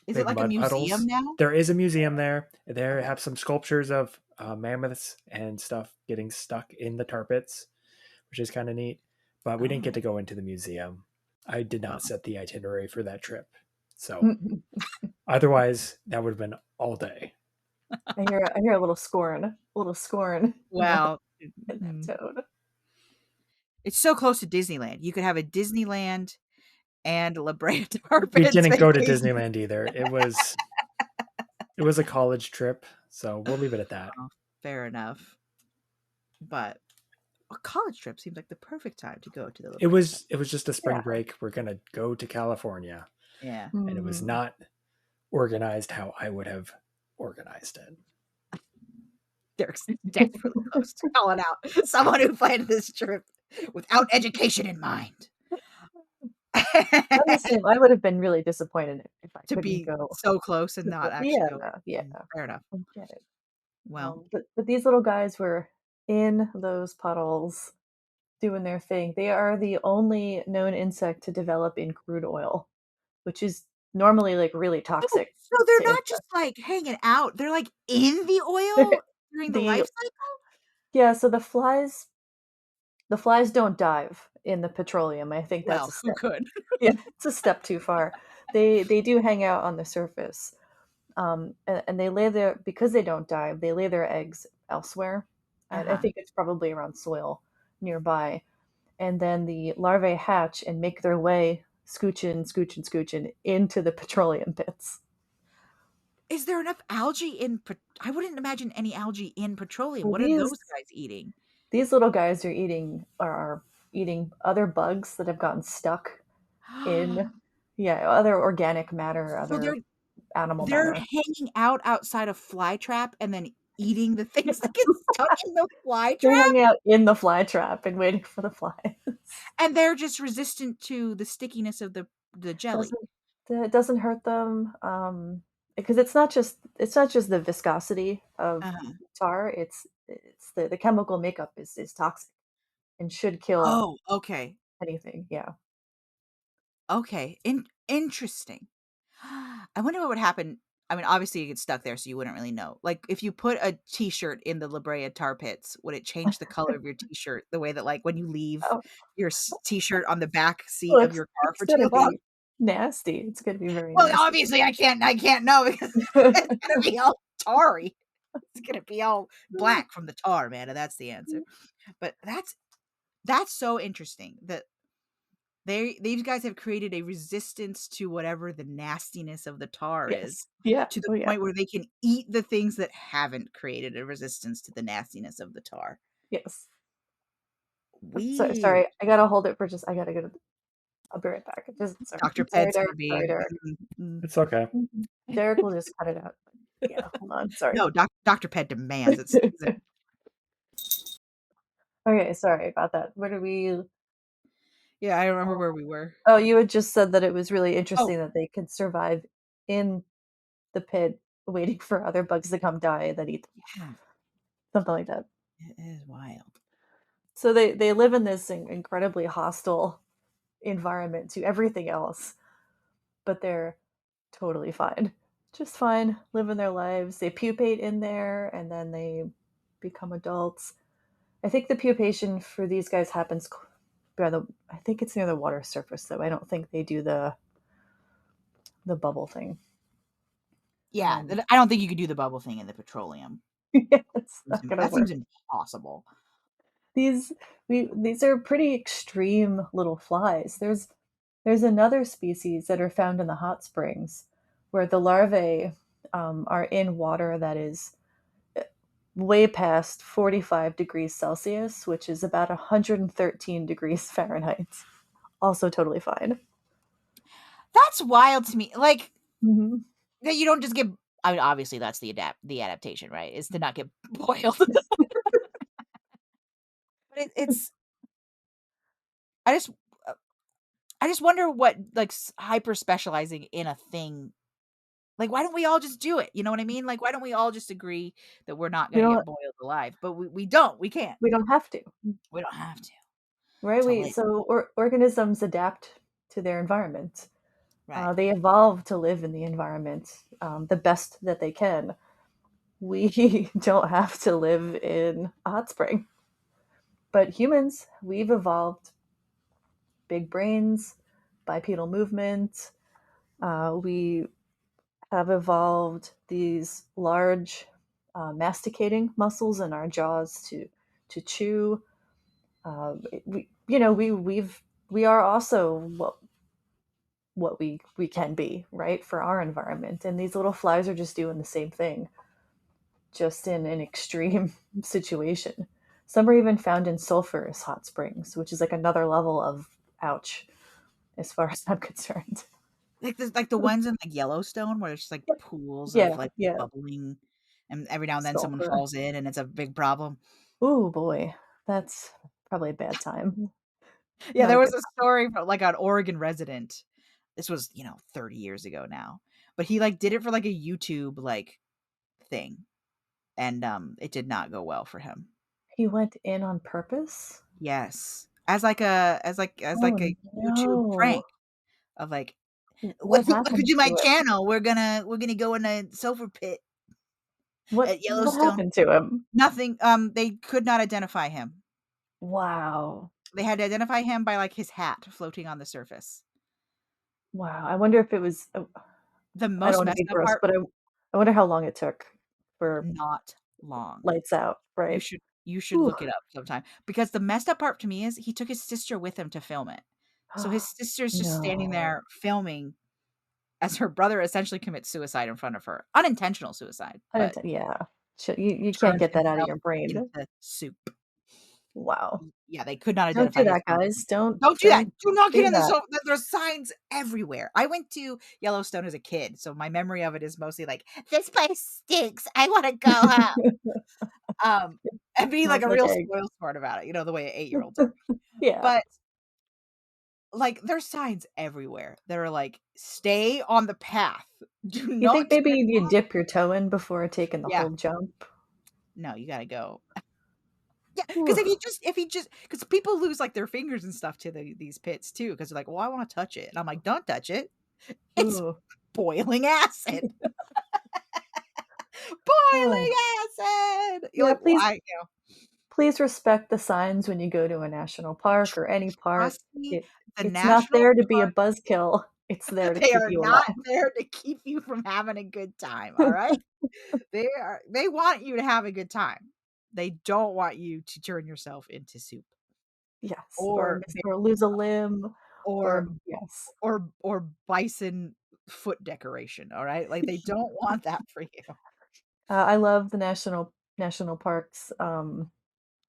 Is it like a museum now? There is a museum there. They have some sculptures of mammoths and stuff getting stuck in the tar pits, which is kind of neat. But we didn't get to go into the museum. I did not set the itinerary for that trip, so otherwise that would have been all day. I hear a little scorn. Wow. In that tone. It's so close to Disneyland. You could have a Disneyland and La Brea tar pits. We didn't go to Disneyland either. It was a college trip, so we'll leave it at that. Oh, fair enough. But a college trip seems like the perfect time to go to the La Brea. It was just a spring break. We're gonna go to California. Yeah. And it was not organized how I would have organized it. Derek's desperately close to calling out someone who planned this trip without education in mind. I'm the same. I would have been really disappointed if I couldn't go so close and not actually go. Yeah, fair enough. I get it. Well, but these little guys were in those puddles doing their thing. They are the only known insect to develop in crude oil, which is normally like really toxic. So they're not just like hanging out; they're like in the oil during the life cycle. Yeah, so the flies don't dive in the petroleum. I think that's a step. Who could? Yeah, it's a step too far. They do hang out on the surface, and they lay their because they don't dive. They lay their eggs elsewhere. I think it's probably around soil nearby, and then the larvae hatch and make their way scooching into the petroleum pits. Is there enough algae in? I wouldn't imagine any algae in petroleum. What are those guys eating? These little guys are eating other bugs that have gotten stuck in other organic matter, other animal matter. They're hanging out outside a fly trap and then eating the things that get stuck in the fly trap. They're hanging out in the fly trap and waiting for the flies. And they're just resistant to the stickiness of the jelly. It doesn't hurt them. Because it's not just the viscosity of tar. It's the chemical makeup is toxic and should kill. Oh, okay. Anything, yeah. Okay, interesting. I wonder what would happen. I mean, obviously you get stuck there, so you wouldn't really know. Like, if you put a T-shirt in the La Brea tar pits, would it change the color of your T-shirt? The way that, like, when you leave your T-shirt on the back seat of your car for too long? Nasty. It's gonna be very. Well, nasty. obviously I can't know because it's gonna be all tarry. It's gonna be all black from the tar, man, and that's the answer. But that's so interesting that these guys have created a resistance to whatever the nastiness of the tar is. Yeah. To the point where they can eat the things that haven't created a resistance to the nastiness of the tar. Yes. Weird. Sorry, I gotta hold it for just. I gotta go to. I'll be right back. Dr. Ped's gonna be. It's okay. Derek will just cut it out. Yeah, hold on. Sorry. No, Dr. Ped demands it. Okay, sorry about that. Where do we? Yeah, I remember where we were. Oh, you had just said that it was really interesting that they could survive in the pit, waiting for other bugs to come die that eat them. Yeah. Something like that. It is wild. So they live in this incredibly hostile environment to everything else, but they're totally fine. Just fine, living their lives. They pupate in there and then they become adults. I think the pupation for these guys happens I think it's near the water surface though. I don't think they do the bubble thing. Yeah, I don't think you could do the bubble thing in the petroleum. Yeah, it's not gonna That work. seems impossible. These are pretty extreme little flies. There's another species that are found in the hot springs where the larvae are in water that is way past 45 degrees Celsius, which is about 113 degrees Fahrenheit. Also totally fine. That's wild to me. Like, Mm-hmm. that you don't just get. I mean, obviously that's the adaptation, right? Is to not get boiled. But it's. Uh, I just wonder what like hyper specializing in a thing. Like, why don't we all just do it? You know what I mean? Like, why don't we all just agree that we're not You going to know get what? boiled alive? But we don't. We can't. We don't have to. We don't have Right? to live. Organisms adapt to their environment. Right. They evolve to live in the environment the best that they can. We don't have to live in a hot spring. But humans, we've evolved big brains, bipedal movement. We have evolved these large masticating muscles in our jaws to chew. We are also what we can be, right, for our environment. And these little flies are just doing the same thing, just in an extreme situation. Some are even found in sulfurous hot springs, which is like another level of ouch, as far as I'm concerned. Like the ones in like Yellowstone where there's just like pools of Yeah, like yeah. bubbling, and every now and then someone Sulfur. falls in and it's a big problem. Ooh boy, that's probably a bad time. Yeah, Not a there good was a story from like an Oregon resident. This was 30 years ago now, but he like did it for like a YouTube like thing, and it did not go well for him. He went in on purpose? Yes, as like Oh a YouTube no. prank of like, What welcome happened to my to him? channel. We're gonna go in a sulfur pit What at what Yellowstone. happened to him? Nothing. They could not identify him. Wow. They had to identify him by like his hat floating on the surface. Wow. I wonder if it was The I don't most want to messed be up gross, part, but I wonder how long it took for not long. lights out, You right? should you should Ooh. look it up sometime, because the messed up part to me is he took his sister with him to film it. So his sister's just standing No. there filming as her brother essentially commits suicide in front of her. Unintentional suicide, but Yeah. You can't turns get that out of himself your brain. into soup. Wow. Yeah, they could not Don't identify do his that, body. guys. Don't Don't do that. don't Do not get do in the that. zone. There's signs everywhere. I went to Yellowstone as a kid, so my memory of it is mostly like, "This place stinks. I wanna go home." And being like Smells a like real egg. spoiled sport about it, the way 8-year-olds are. Yeah. But, like, there's signs everywhere that are like, "Stay on the path. Do You think not maybe step you off." dip your toe in before taking the Yeah. whole jump? No, you gotta go. Yeah, because Ooh. if he just because people lose, like, their fingers and stuff to these pits too, because 'cause they're like, "Well, I wanna touch it." And I'm like, "Don't touch it. It's Ooh. boiling acid. Oh. Boiling acid." You're Yeah, like, please "Why?" please respect the signs when you go to a national park Tr or any park. Trust me, It the it's not national there to be a park, buzzkill. It's there to they keep are you not alive. there to keep you from having a good time, alright? They want you to have a good time. They don't want you to turn yourself into soup Yes, or or lose a limb or or yes. bison foot decoration, alright? Like, they don't want that for you. I love the national parks,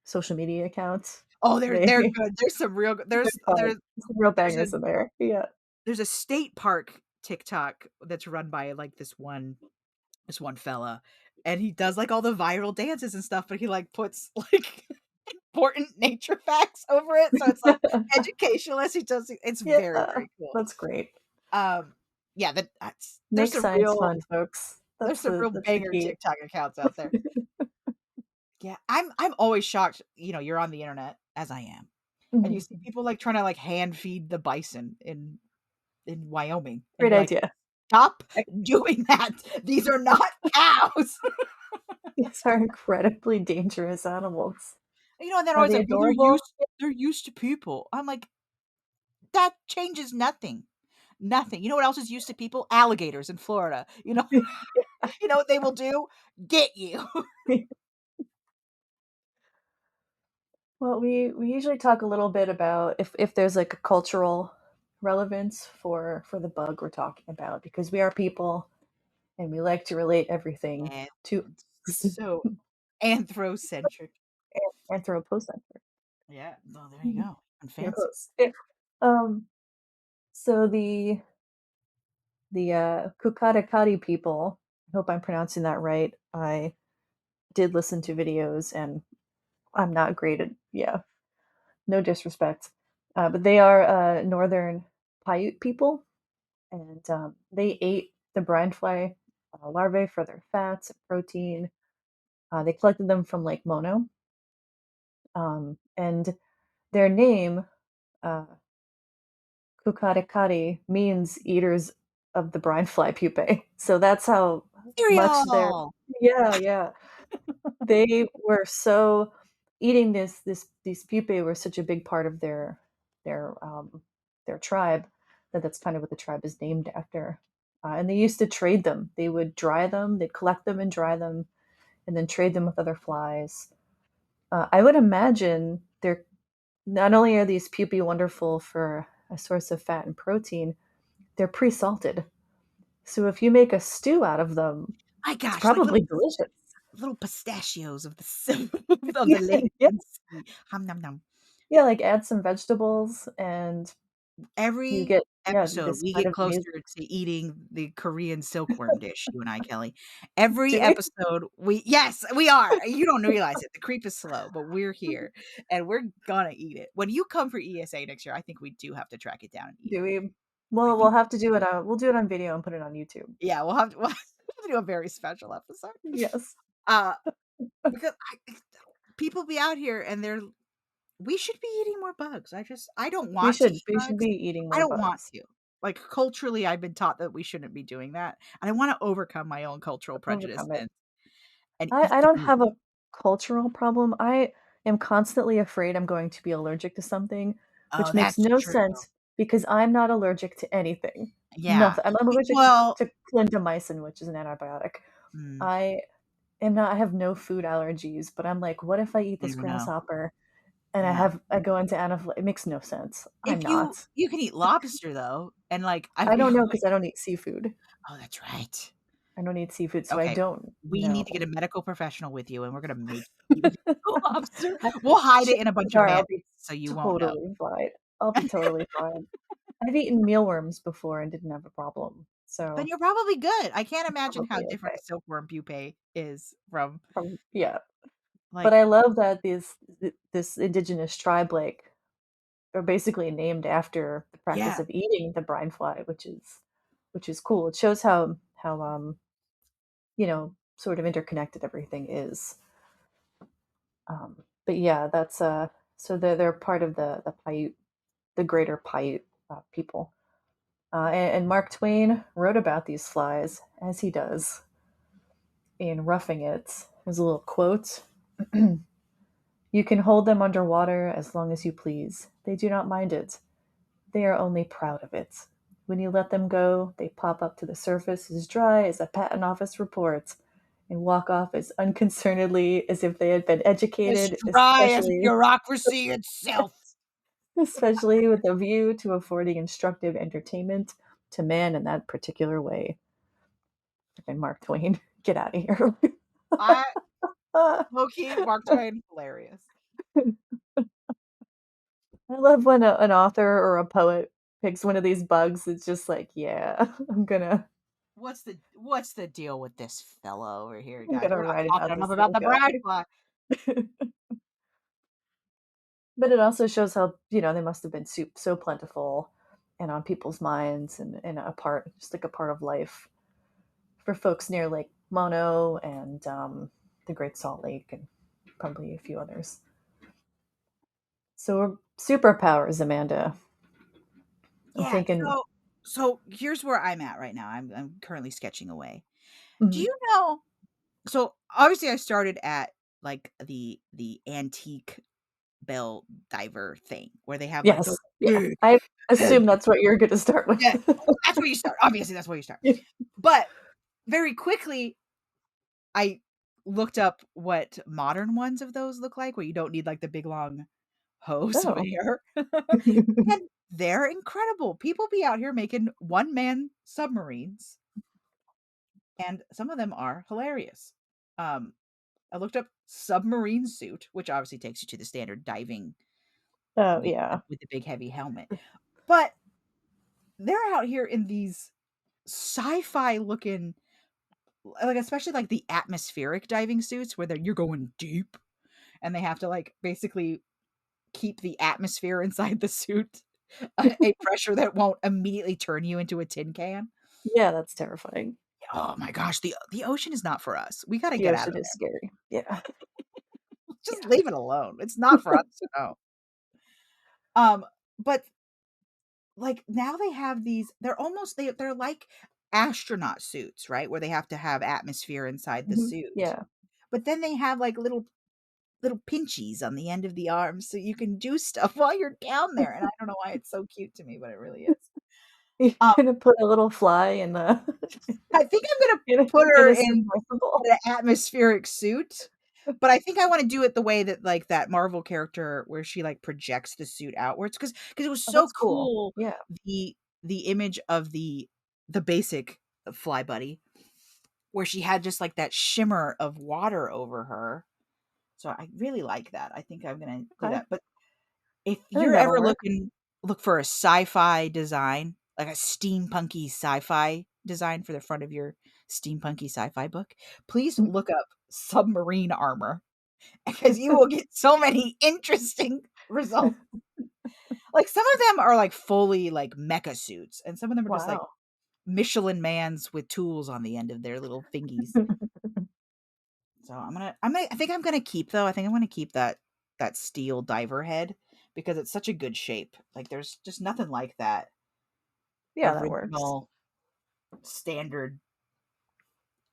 social media accounts. Oh, They they're good. There's some real good they're fun. Some real there's a bangers in there. Yeah. there's a state park TikTok that's run by, like, this one fella, and he does, like, all the viral dances and stuff, but he, like, puts, like, important nature facts over it, so it's, like, educationalist. It's Yeah, very, very cool. that's great. Um, yeah, Make science fun, folks. there's some real That's the banger key. TikTok accounts out there. Yeah, I'm always shocked, you're on the internet, as I am. And you see people like trying to like hand feed the bison in Wyoming. And Great you're like, idea. stop doing that. These are not cows. These are incredibly dangerous animals. You know, and they're Are always they like, well, adorable? they're used to people. I'm like, that changes nothing. Nothing. You know what else is used to people? Alligators in Florida. You know, you know what they will do? Get you. Well, we usually talk a little bit about if there's like a cultural relevance for the bug we're talking about, because we are people and we like to relate everything And to so anthrocentric. anthropocentric. Yeah. Oh, there you go. I'm Your fancy. host. Yeah. Um, so the Kukatakati people, I hope I'm pronouncing that right. I did listen to videos and I'm not great at, yeah, no disrespect. But they are northern Paiute people, and they ate the brine fly larvae for their fats and protein. They collected them from Lake Mono, and their name, uh, Kukatakati, means eaters of the brine fly pupae. So that's how much they're, Cereal. yeah. They were so eating these pupae were such a big part of their their tribe that that's kind of what the tribe is named after. And they used to trade them. They would dry them, they'd collect them and dry them, and then trade them with other flies. I would imagine they're not only are these pupae wonderful for a source of fat and protein, they're pre-salted. So if you make a stew out of them, My it's gosh, like probably delicious. little pistachios of of the Yeah, lake yeah, and sea. Hum nom nom. yeah. Like add some vegetables, and you Every get, yeah, episode, this we kind get of amazing. closer to eating the Korean silkworm dish, you and I, Kelly. Every Do we? episode, yes, we are. You don't realize it. The creep is slow, but we're here and we're gonna eat it. When you come for ESA next year, I think we do have to track it down and eat Do it. we? I Well, we'll think, have to do it. We'll do it on video and put it on YouTube. yeah, we'll have to do a very special episode. Yes, Uh, because people be out here and we should be eating more bugs. I don't we want to should. eat We should bugs. be eating I more don't want bugs. to. Like culturally, I've been taught that we shouldn't be doing that. And I want to overcome my own cultural prejudice Overcome it. and eat I the don't bug. have a cultural problem. I am constantly afraid I'm going to be allergic to something, Oh, which makes that's no true. sense because I'm not allergic to anything. Yeah. Nothing. I'm allergic Well, to clindamycin, which is an antibiotic. mm, I am not. I have no food allergies, but I'm like, what if I eat I this don't know. grasshopper and Yeah. I go into anaphylactic? It makes no sense. I'm If not. you can eat lobster though, and like I I feel don't know like, because I don't eat seafood. oh, that's right. I don't eat seafood, so I Okay. don't We need to get know. a medical professional with you, and we're gonna make you eat lobster. We'll hide it in a bunch of Chances band I'll be so you won't know. totally fine. I'll be totally fine. I've eaten mealworms before and didn't have a problem, Then so you're probably good. I can't I'm imagine how probably different okay. a silkworm pupae is from Yeah, but like I love that this indigenous tribe, like, are basically named after the practice yeah. of eating the brine fly, which is cool. It shows how sort of interconnected everything is. But yeah, that's so they're part of the Paiute, the greater Paiute people. And Mark Twain wrote about these flies, as he does in Roughing It. There's a little quote. You can hold them underwater as long as you please. They do not mind it. They are only proud of it. When you let them go, they pop up to the surface as dry as a patent office report and walk off as unconcernedly as if they had been As educated, dry as bureaucracy itself. especially with a view to affording instructive entertainment to man in that particular way. And Mark Twain, get out of here. I low key, Mark Twain, hilarious. I love when an author or a poet picks one of these bugs. It's just like, yeah, What's the deal with this fella over here, I'm guys? gonna We're not write about talking enough this about little the guy. bride fly. But it also shows how, they must have been so plentiful and on people's minds, and just like a part of life for folks near Lake Mono and the Great Salt Lake and probably a few others. So superpowers, Amanda. I'm Yeah, thinking. so here's where I'm at right now. I'm currently sketching away. Do Mhm. you know, so obviously I started at like the antique bell diver thing where they have like those Yes. Yeah. big I assume heavy. that's what you're going to start with. Yeah, that's where you start. Obviously, that's where you start. But very quickly, I looked up what modern ones of those look like, where you don't need like the big long hose of Oh. air. And they're incredible. People be out here making one-man submarines, and some of them are hilarious. Um, I looked up submarine suit, which obviously takes you to the standard diving Oh, with yeah. the big heavy helmet. But they're out here in these sci-fi looking, like, especially like the atmospheric diving suits where you're going deep and they have to like basically keep the atmosphere inside the suit a pressure that won't immediately turn you into a tin can. Yeah, that's terrifying. Oh my gosh, the ocean is not for us. We gotta The get out of ocean is there. scary. Yeah. Just Yeah. leave it alone. It's not for us to know. But like now they have these, they're almost they're like astronaut suits, right? Where they have to have atmosphere inside the Mhm. suit. Yeah. But then they have like little pinchies on the end of the arms so you can do stuff while you're down there. And I don't know why it's so cute to me, but it really is. You're Um, gonna put a little fly in the I think I'm gonna in a put in her a in submersible. the atmospheric suit, but I think I want to do it the way that like that Marvel character where she like projects the suit outwards because it was Oh, so that's cool. cool, Yeah. the image of the basic Fly Buddy where she had just like that shimmer of water over her. So I really like that. I think I'm gonna do Okay. that. But if I think you're that'll ever work. look for a sci-fi design, like a steampunky sci-fi design for the front of your steampunky sci-fi book, please look up submarine armor because you will get so many interesting results. Like some of them are like fully like mecha suits, and some of them are just like Wow. Michelin mans with tools on the end of their little thingies. So I think I'm gonna keep though. I think I'm gonna keep that steel diver head because it's such a good shape. Like there's just nothing like that Yeah, that works. original standard.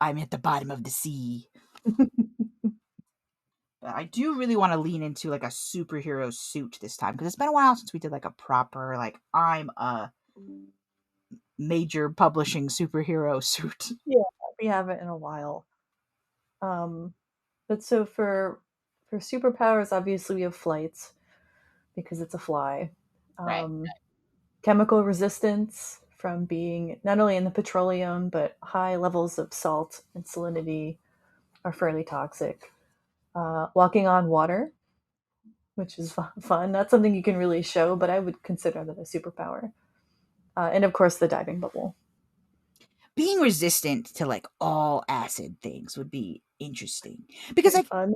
I'm at the bottom of the sea. But I do really want to lean into like a superhero suit this time because it's been a while since we did like a proper like I'm a major publishing superhero suit. Yeah, we haven't in a while. Um, but so for superpowers, obviously we have flights because it's a fly. Right. Um, Chemical resistance from being not only in the petroleum, but high levels of salt and salinity are fairly toxic. Walking on water, which is fun. Not something you can really show, but I would consider that a superpower. And of course, the diving bubble. Being resistant to like all acid things would be interesting because Very like fun.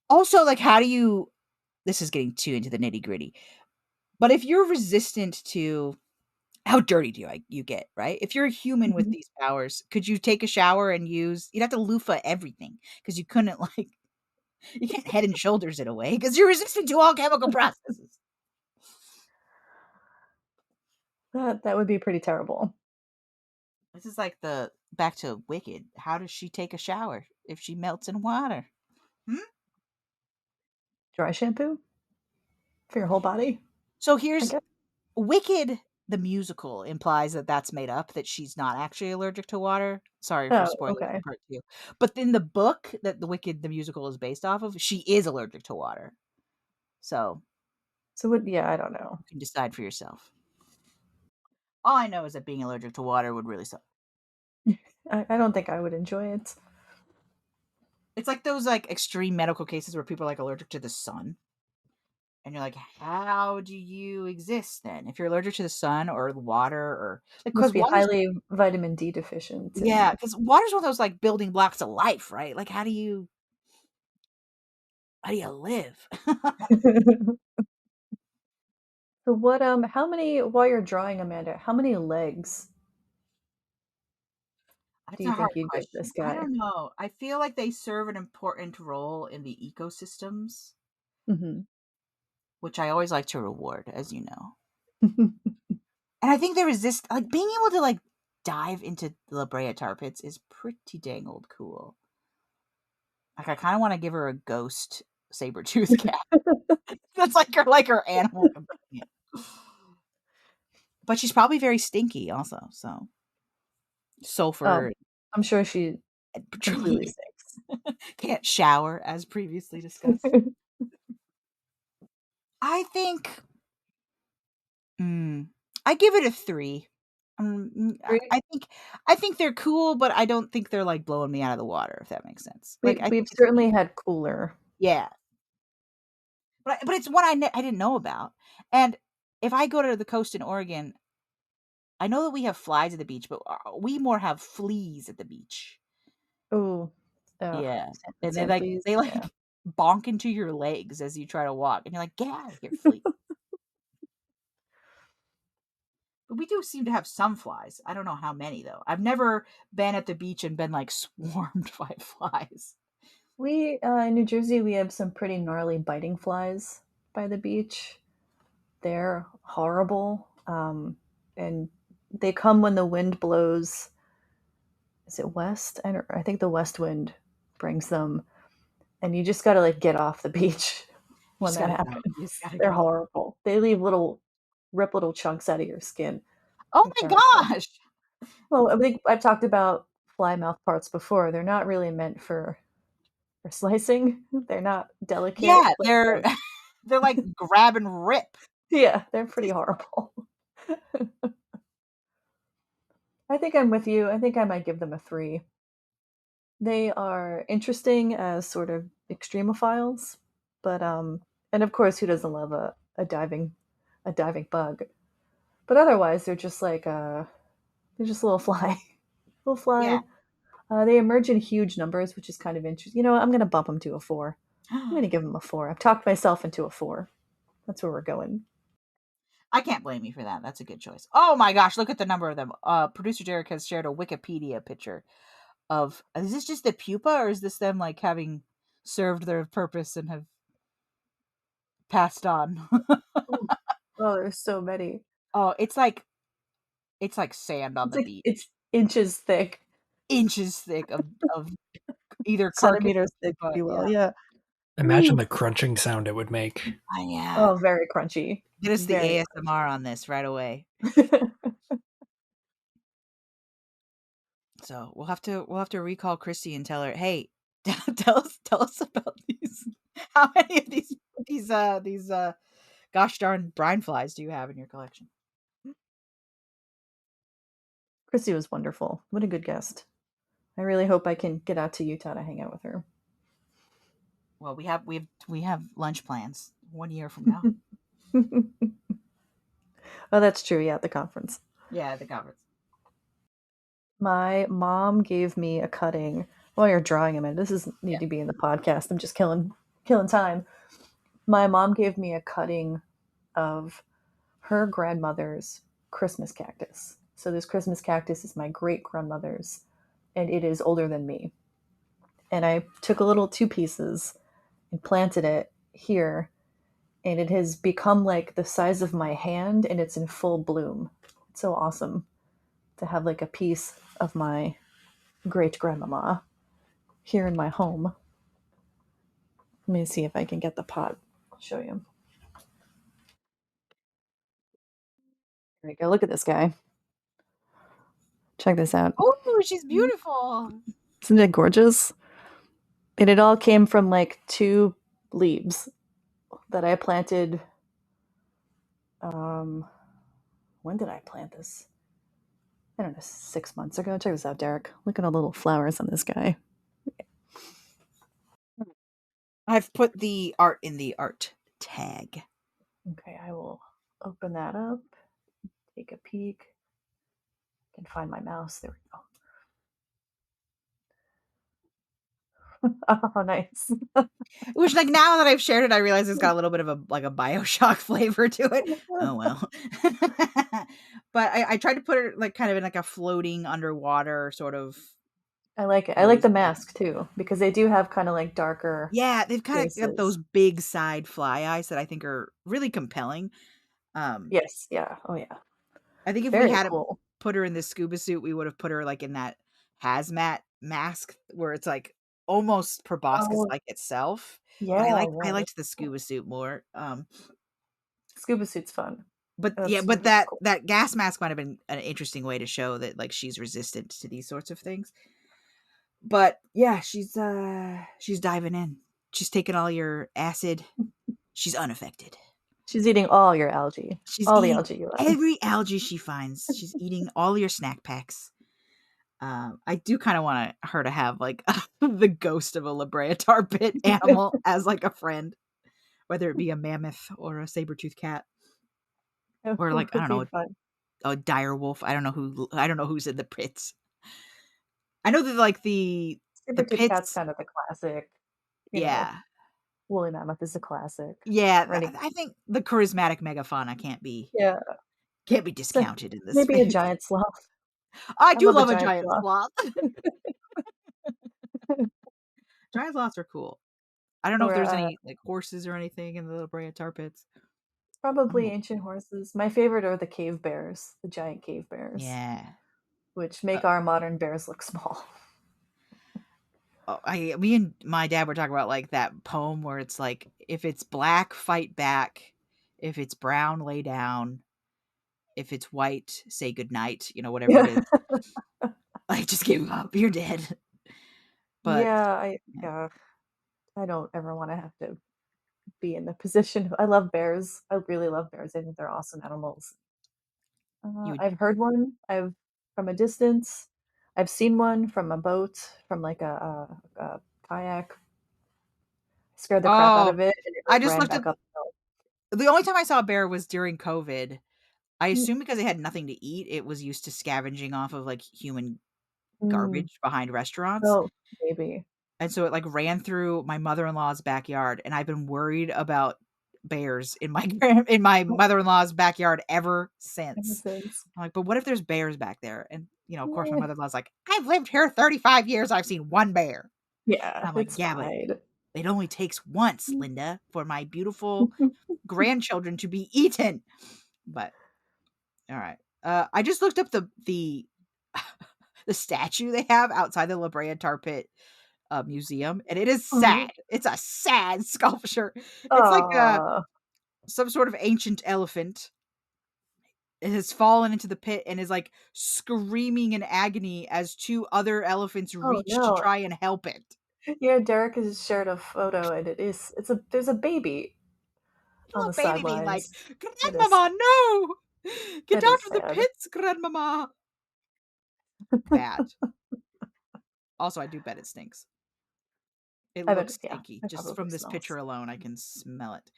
also like how do you, this is getting too into the nitty gritty, but if you're resistant to how dirty do you get, right? If you're a human with Mhm. these powers, could you take a shower and you'd have to loofah everything because you couldn't like, you can't head and shoulders it away because you're resistant to all chemical processes. That would be pretty terrible. This is like the back to Wicked. How does she take a shower if she melts in water? Hmm? Dry shampoo for your whole body, So I here's guess. Wicked, the musical implies that that's made up, that she's not actually allergic to water. Sorry for Oh, spoilers okay. in part two. But in the book that the Wicked, the musical, is based off of, she is allergic to water. So So what? Yeah, I don't know. you can decide for yourself. All I know is that being allergic to water would really suck. I don't think I would enjoy it. It's like those like extreme medical cases where people are like allergic to the sun. And you're like, how do you exist then? If you're allergic to the sun or the water or like, Must because be water's, highly vitamin D deficient yeah, and because water's one of those like building blocks of life, right? Like, how do you live? So what how many while you're drawing, Amanda, how many legs do That's you a hard think you'd give question. this I guy? don't know. I feel like they serve an important role in the ecosystems. Mhm. which I always like to reward, as you know. And I think there is this, like, being able to, like, dive into La Brea tar pits is pretty dang old cool. Like, I kind of want to give her a ghost saber-toothed cat. That's like her animal companion. But she's probably very stinky also, so. Sulfur. I'm sure she completely stinks. Can't shower, as previously discussed. I think I give it a 3. 3? I think they're cool, but I don't think they're like blowing me out of the water, if that makes sense. Like We've certainly had cooler. Yeah. But it's one I didn't know about. And if I go to the coast in Oregon, I know that we have flies at the beach, but we more have fleas at the beach. Oh. Yeah. And they bonk into your legs as you try to walk, and you're like, "Get out of here, flea." But we do seem to have some flies. I don't know how many, though. I've never been at the beach and been, like, swarmed by flies. We, in New Jersey, we have some pretty gnarly biting flies by the beach. They're horrible. And they come when the wind blows. Is it west? I think the west wind brings them. And you just got to, like, get off the beach when that happens. They're horrible. They leave rip little chunks out of your skin. Oh my gosh! Well, I think I've talked about fly mouth parts before. They're not really meant for slicing. They're not delicate. Yeah, they're like grab and rip. Yeah, they're pretty horrible. I think I'm with you. I think I might give them a 3. They are interesting as sort of extremophiles, but and of course, who doesn't love a diving bug? But otherwise, they're just like they're just a little fly, little fly. Yeah. They emerge in huge numbers, which is kind of interesting. You know, I'm going to bump them to a 4. I'm going to give them a 4. I've talked myself into a 4. That's where we're going. I can't blame you for that. That's a good choice. Oh my gosh, look at the number of them. Producer Derek has shared a Wikipedia picture of, is this just the pupa, or is this them like having served their purpose and have passed on? Oh, there's so many. Oh, it's like sand on the beach. It's inches thick. Inches thick of either centimeters thick, if you will. Yeah. Imagine the crunching sound it would make. Yeah. Oh, very crunchy. Get us the ASMR on this right away. So we'll have to recall Christy and tell her, hey, tell us about these. How many of these gosh darn brine flies do you have in your collection? Christy was wonderful. What a good guest. I really hope I can get out to Utah to hang out with her. Well, we have lunch plans 1 year from now. Oh, that's true. Yeah, at the conference. Yeah, at the conference. My mom gave me a cutting. While you're drawing a minute, this doesn't need to be in the podcast. I'm just killing time. My mom gave me a cutting of her grandmother's Christmas cactus. So this Christmas cactus is my great grandmother's, and it is older than me. And I took a little 2 pieces and planted it here, and it has become like the size of my hand, and it's in full bloom. It's so awesome to have like a piece of my great grandmama here in my home. Let me see if I can get the pot. I'll show you. There we go. Look at this guy. Check this out. Oh, she's beautiful. Isn't it gorgeous? And it all came from like 2 leaves that I planted. When did I plant this? I don't know, 6 months ago. Check this out, Derek. Look at all the little flowers on this guy. I've put the art in the art tag. Okay, I will open that up. Take a peek. I can find my mouse. There we go. Oh, nice. Which, like, now that I've shared it, I realize it's got a little bit of a BioShock flavor to it. Oh well. But I tried to put it like kind of in like a floating underwater sort of I like it. I like the mask too, because they do have kind of like darker. Yeah, they've kind of got those faces. big side fly eyes that I think are really compelling. Yes. Yeah. Oh yeah. I think if we Very had cool. put her in this scuba suit, we would have put her like in that hazmat mask where it's like almost proboscis Oh like itself. But yeah. I Yeah. liked the That's cool. scuba suit more. Scuba suit's fun. But yeah, That's but that's cool. that gas mask might have been an interesting way to show that like she's resistant to these sorts of things. But yeah, she's diving in. She's taking all your acid. She's unaffected. She's eating all your algae. She's All the eating algae you like. every algae she finds. She's eating all your snack packs. I do kind of want her to have like the ghost of a La Brea tar pit animal as like a friend, whether it be a mammoth or a saber-toothed cat, It or like I would don't be know, fun. a dire wolf. I don't know who's in the pits. I know that like the Saber-tooth cat's pits. kind of the classic. You know, Yeah, woolly mammoth is a classic. yeah. Renegade. I think the charismatic megafauna Yeah. can't be So discounted in this maybe a space. giant sloth. I I do love a love a giant giant sloth. sloth. Giant sloths are cool. I don't know if Or there's any like horses or anything in the La Brea tar pits. probably Oh, ancient horses. My favorite are the cave bears, the giant cave bears, yeah. which make our modern bears look small. Me and my dad were talking about like that poem where it's like, if it's black, fight back. If it's brown, lay down. If it's white, say goodnight. You know, whatever it Yeah. is. Like, just give up. You're dead. But Yeah, yeah, yeah, I don't ever want to have to be in the position. I love bears. I really love bears. I think they're awesome animals. you would. I've heard one. I've from a distance. I've seen one from a boat, from like a kayak. Scared the crap out Oh, of it, and it I like just ran looked up. back up the The only time I saw a bear was during COVID. I hill. assume because it had nothing to eat, it was used to scavenging off of like human Mm, garbage behind restaurants. oh, maybe. And so it like ran through my mother-in-law's backyard, and I've been worried about bears in my in my Oh, mother-in-law's backyard ever ever since. since. I'm like, but what if there's bears back there? And of course, my Eh, mother-in-law's like, I've lived here 35 years. I've seen one bear. And yeah, I'm like, it's yeah, but fine. it only takes once, Linda, for my beautiful grandchildren to be eaten. But all right, I just looked up the the statue they have outside the La Brea Tar Pit museum, and it is Mhm. sad. It's a sad sculpture. It's like Aw. some sort of ancient elephant. It has fallen into the pit and is like screaming in agony as two other elephants Oh, reach to no. try and help it. Yeah, Derek has shared a photo, and there's a baby on Little the baby being like, sidelines. That is Grandmama, no! Get that out is of the sad. pits, Grandmama. Bad. Also, I do bet it stinks. It I bet looks yeah, stinky. it Just probably from this smells. picture alone, I can smell it.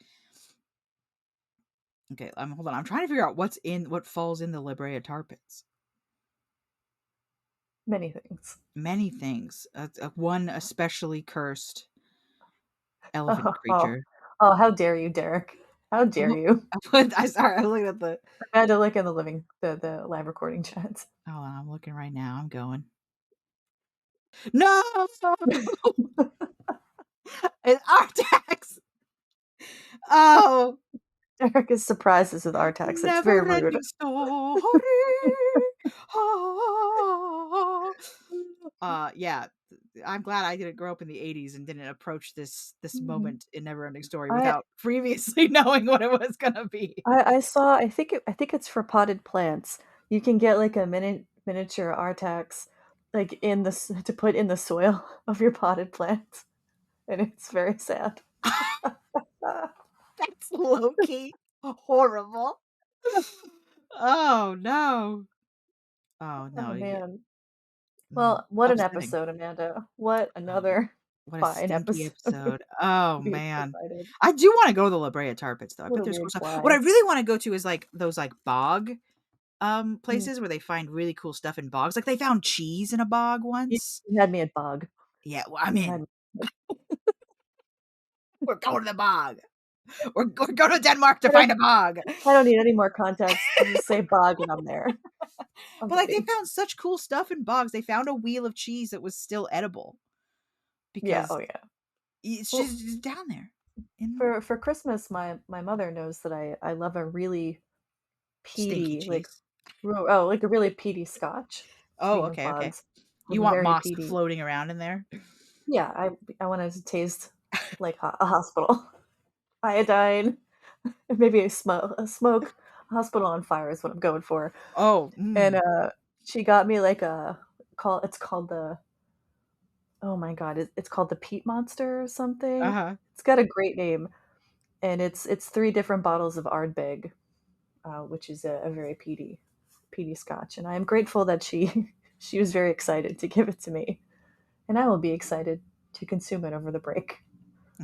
Okay, hold on. I'm trying to figure out what falls in the La Brea tar pits. Many things. Many things. One especially cursed elephant Oh, creature. oh, how dare you, Derek? How dare you? I'm sorry. I'm looking at the. I had to look in the live recording chats. Hold on. I'm looking right now. I'm going. No, it's Artax. Oh, Derek is surprised with Artax. It's very rude. never-ending story. Yeah. I'm glad I didn't grow up in the 80s and didn't approach this Mhm. moment in Neverending Story I without previously knowing what it was gonna be. I saw. I think it's for potted plants. You can get like a miniature Artax, like to put in the soil of your potted plants, and it's very sad. That's low-key horrible. Oh no. Oh Oh no. man. Well, what an Upsetting. episode, Amanda. What Oh, another what a fine stinky episode. episode. Oh Be man. excited. I do want to go to the La Brea Tar Pits though. I What bet a there's cool weird stuff. What I fly. really want to go to is like those like bog Mm. places where they find really cool stuff in bogs. Like they found cheese in a bog You once. you had me at bog. Yeah, well, I'm You in. had We're going to the bog. We're going to Denmark to I don't find a bog. I don't need any more context. You just say bog and I'm there. But like they found such cool stuff in bugs. They found a wheel of cheese that was still edible Yeah. because Oh yeah. it's Well, just down there. for Christmas, my mother knows that I love a really Stinky peaty, like cheese. like a really peaty scotch. Oh, Speaking of okay, okay. bugs, You like want very moss peaty. floating around in there? Yeah, I wanted to taste like a hospital, iodine, maybe a hospital on fire is what I'm going for. Oh, And she got me like it's called the oh my god, it's called the Peat Monster or something. uh-huh. It's got a great name, and it's 3 different bottles of Ardbeg, which is a very peaty scotch, and I am grateful that she she was very excited to give it to me, and I will be excited to consume it over the break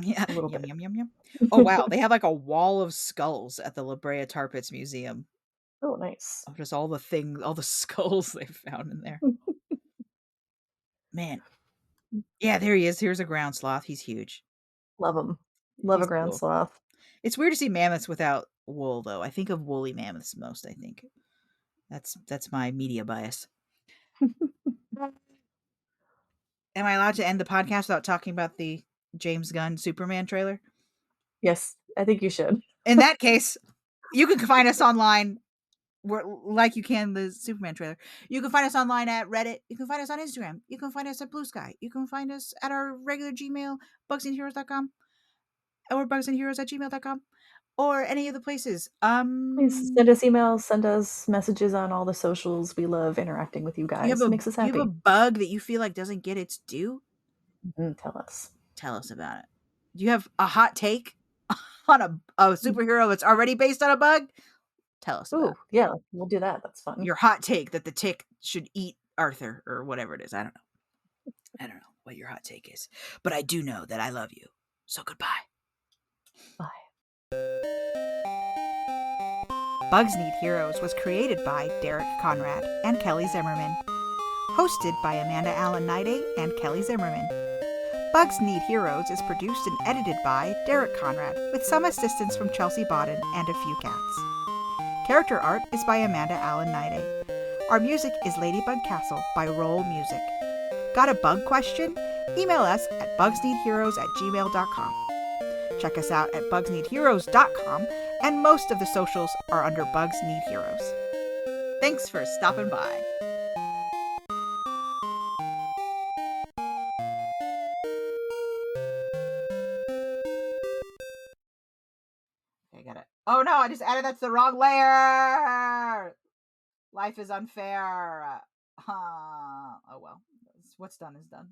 Yeah. a little Yum, bit. yum, yum, yum. Oh, wow. They have like a wall of skulls at the La Brea Tar Pits Museum Oh, nice. of just all the things, all the skulls they found in there. Man. Yeah, there he is. Here's a ground sloth. He's huge. Love them. Love a He's ground cool. sloth. It's weird to see mammoths without wool, though. I think of woolly mammoths most, I think. That's my media bias. Am I allowed to end the podcast without talking about the James Gunn Superman trailer? Yes, I think you should. In that case, you can find us online like you can the Superman trailer. You can find us online at Reddit. You can find us on Instagram. You can find us at Blue Sky. You can find us at our regular Gmail, bugsneedheroes.com, or bugsneedheroes@gmail.com, or any of the places. Please send us emails, send us messages on all the socials. We love interacting with you Do you have guys. It makes us a happy. bug that you feel like doesn't get its due? Tell us. Tell us about it. Do you have a hot take on a superhero that's already based on a bug? Tell us about Ooh, yeah, we'll do that. That's fun. your hot take that the tick should eat Arthur or whatever it is. I don't know. I don't know what your hot take is, but I do know that I love you. So goodbye. Bye. Bugs Need Heroes was created by Derek Conrad and Kelly Zimmerman. Hosted by Amanda Niday and Kelly Zimmerman. Bugs Need Heroes is produced and edited by Derek Conrad, with some assistance from Chelsey Bawden and a few cats. Character art is by Amanda Niday. Our music is Ladybug Castle by Roll Music. Got a bug question? Email us at bugsneedheroes@gmail.com. Check us out at bugsneedheroes.com, and most of the socials are under Bugs Need Heroes. Thanks for stopping by. I got it. Oh no, I just added that's the wrong layer. Life is unfair. Oh well. What's done is done.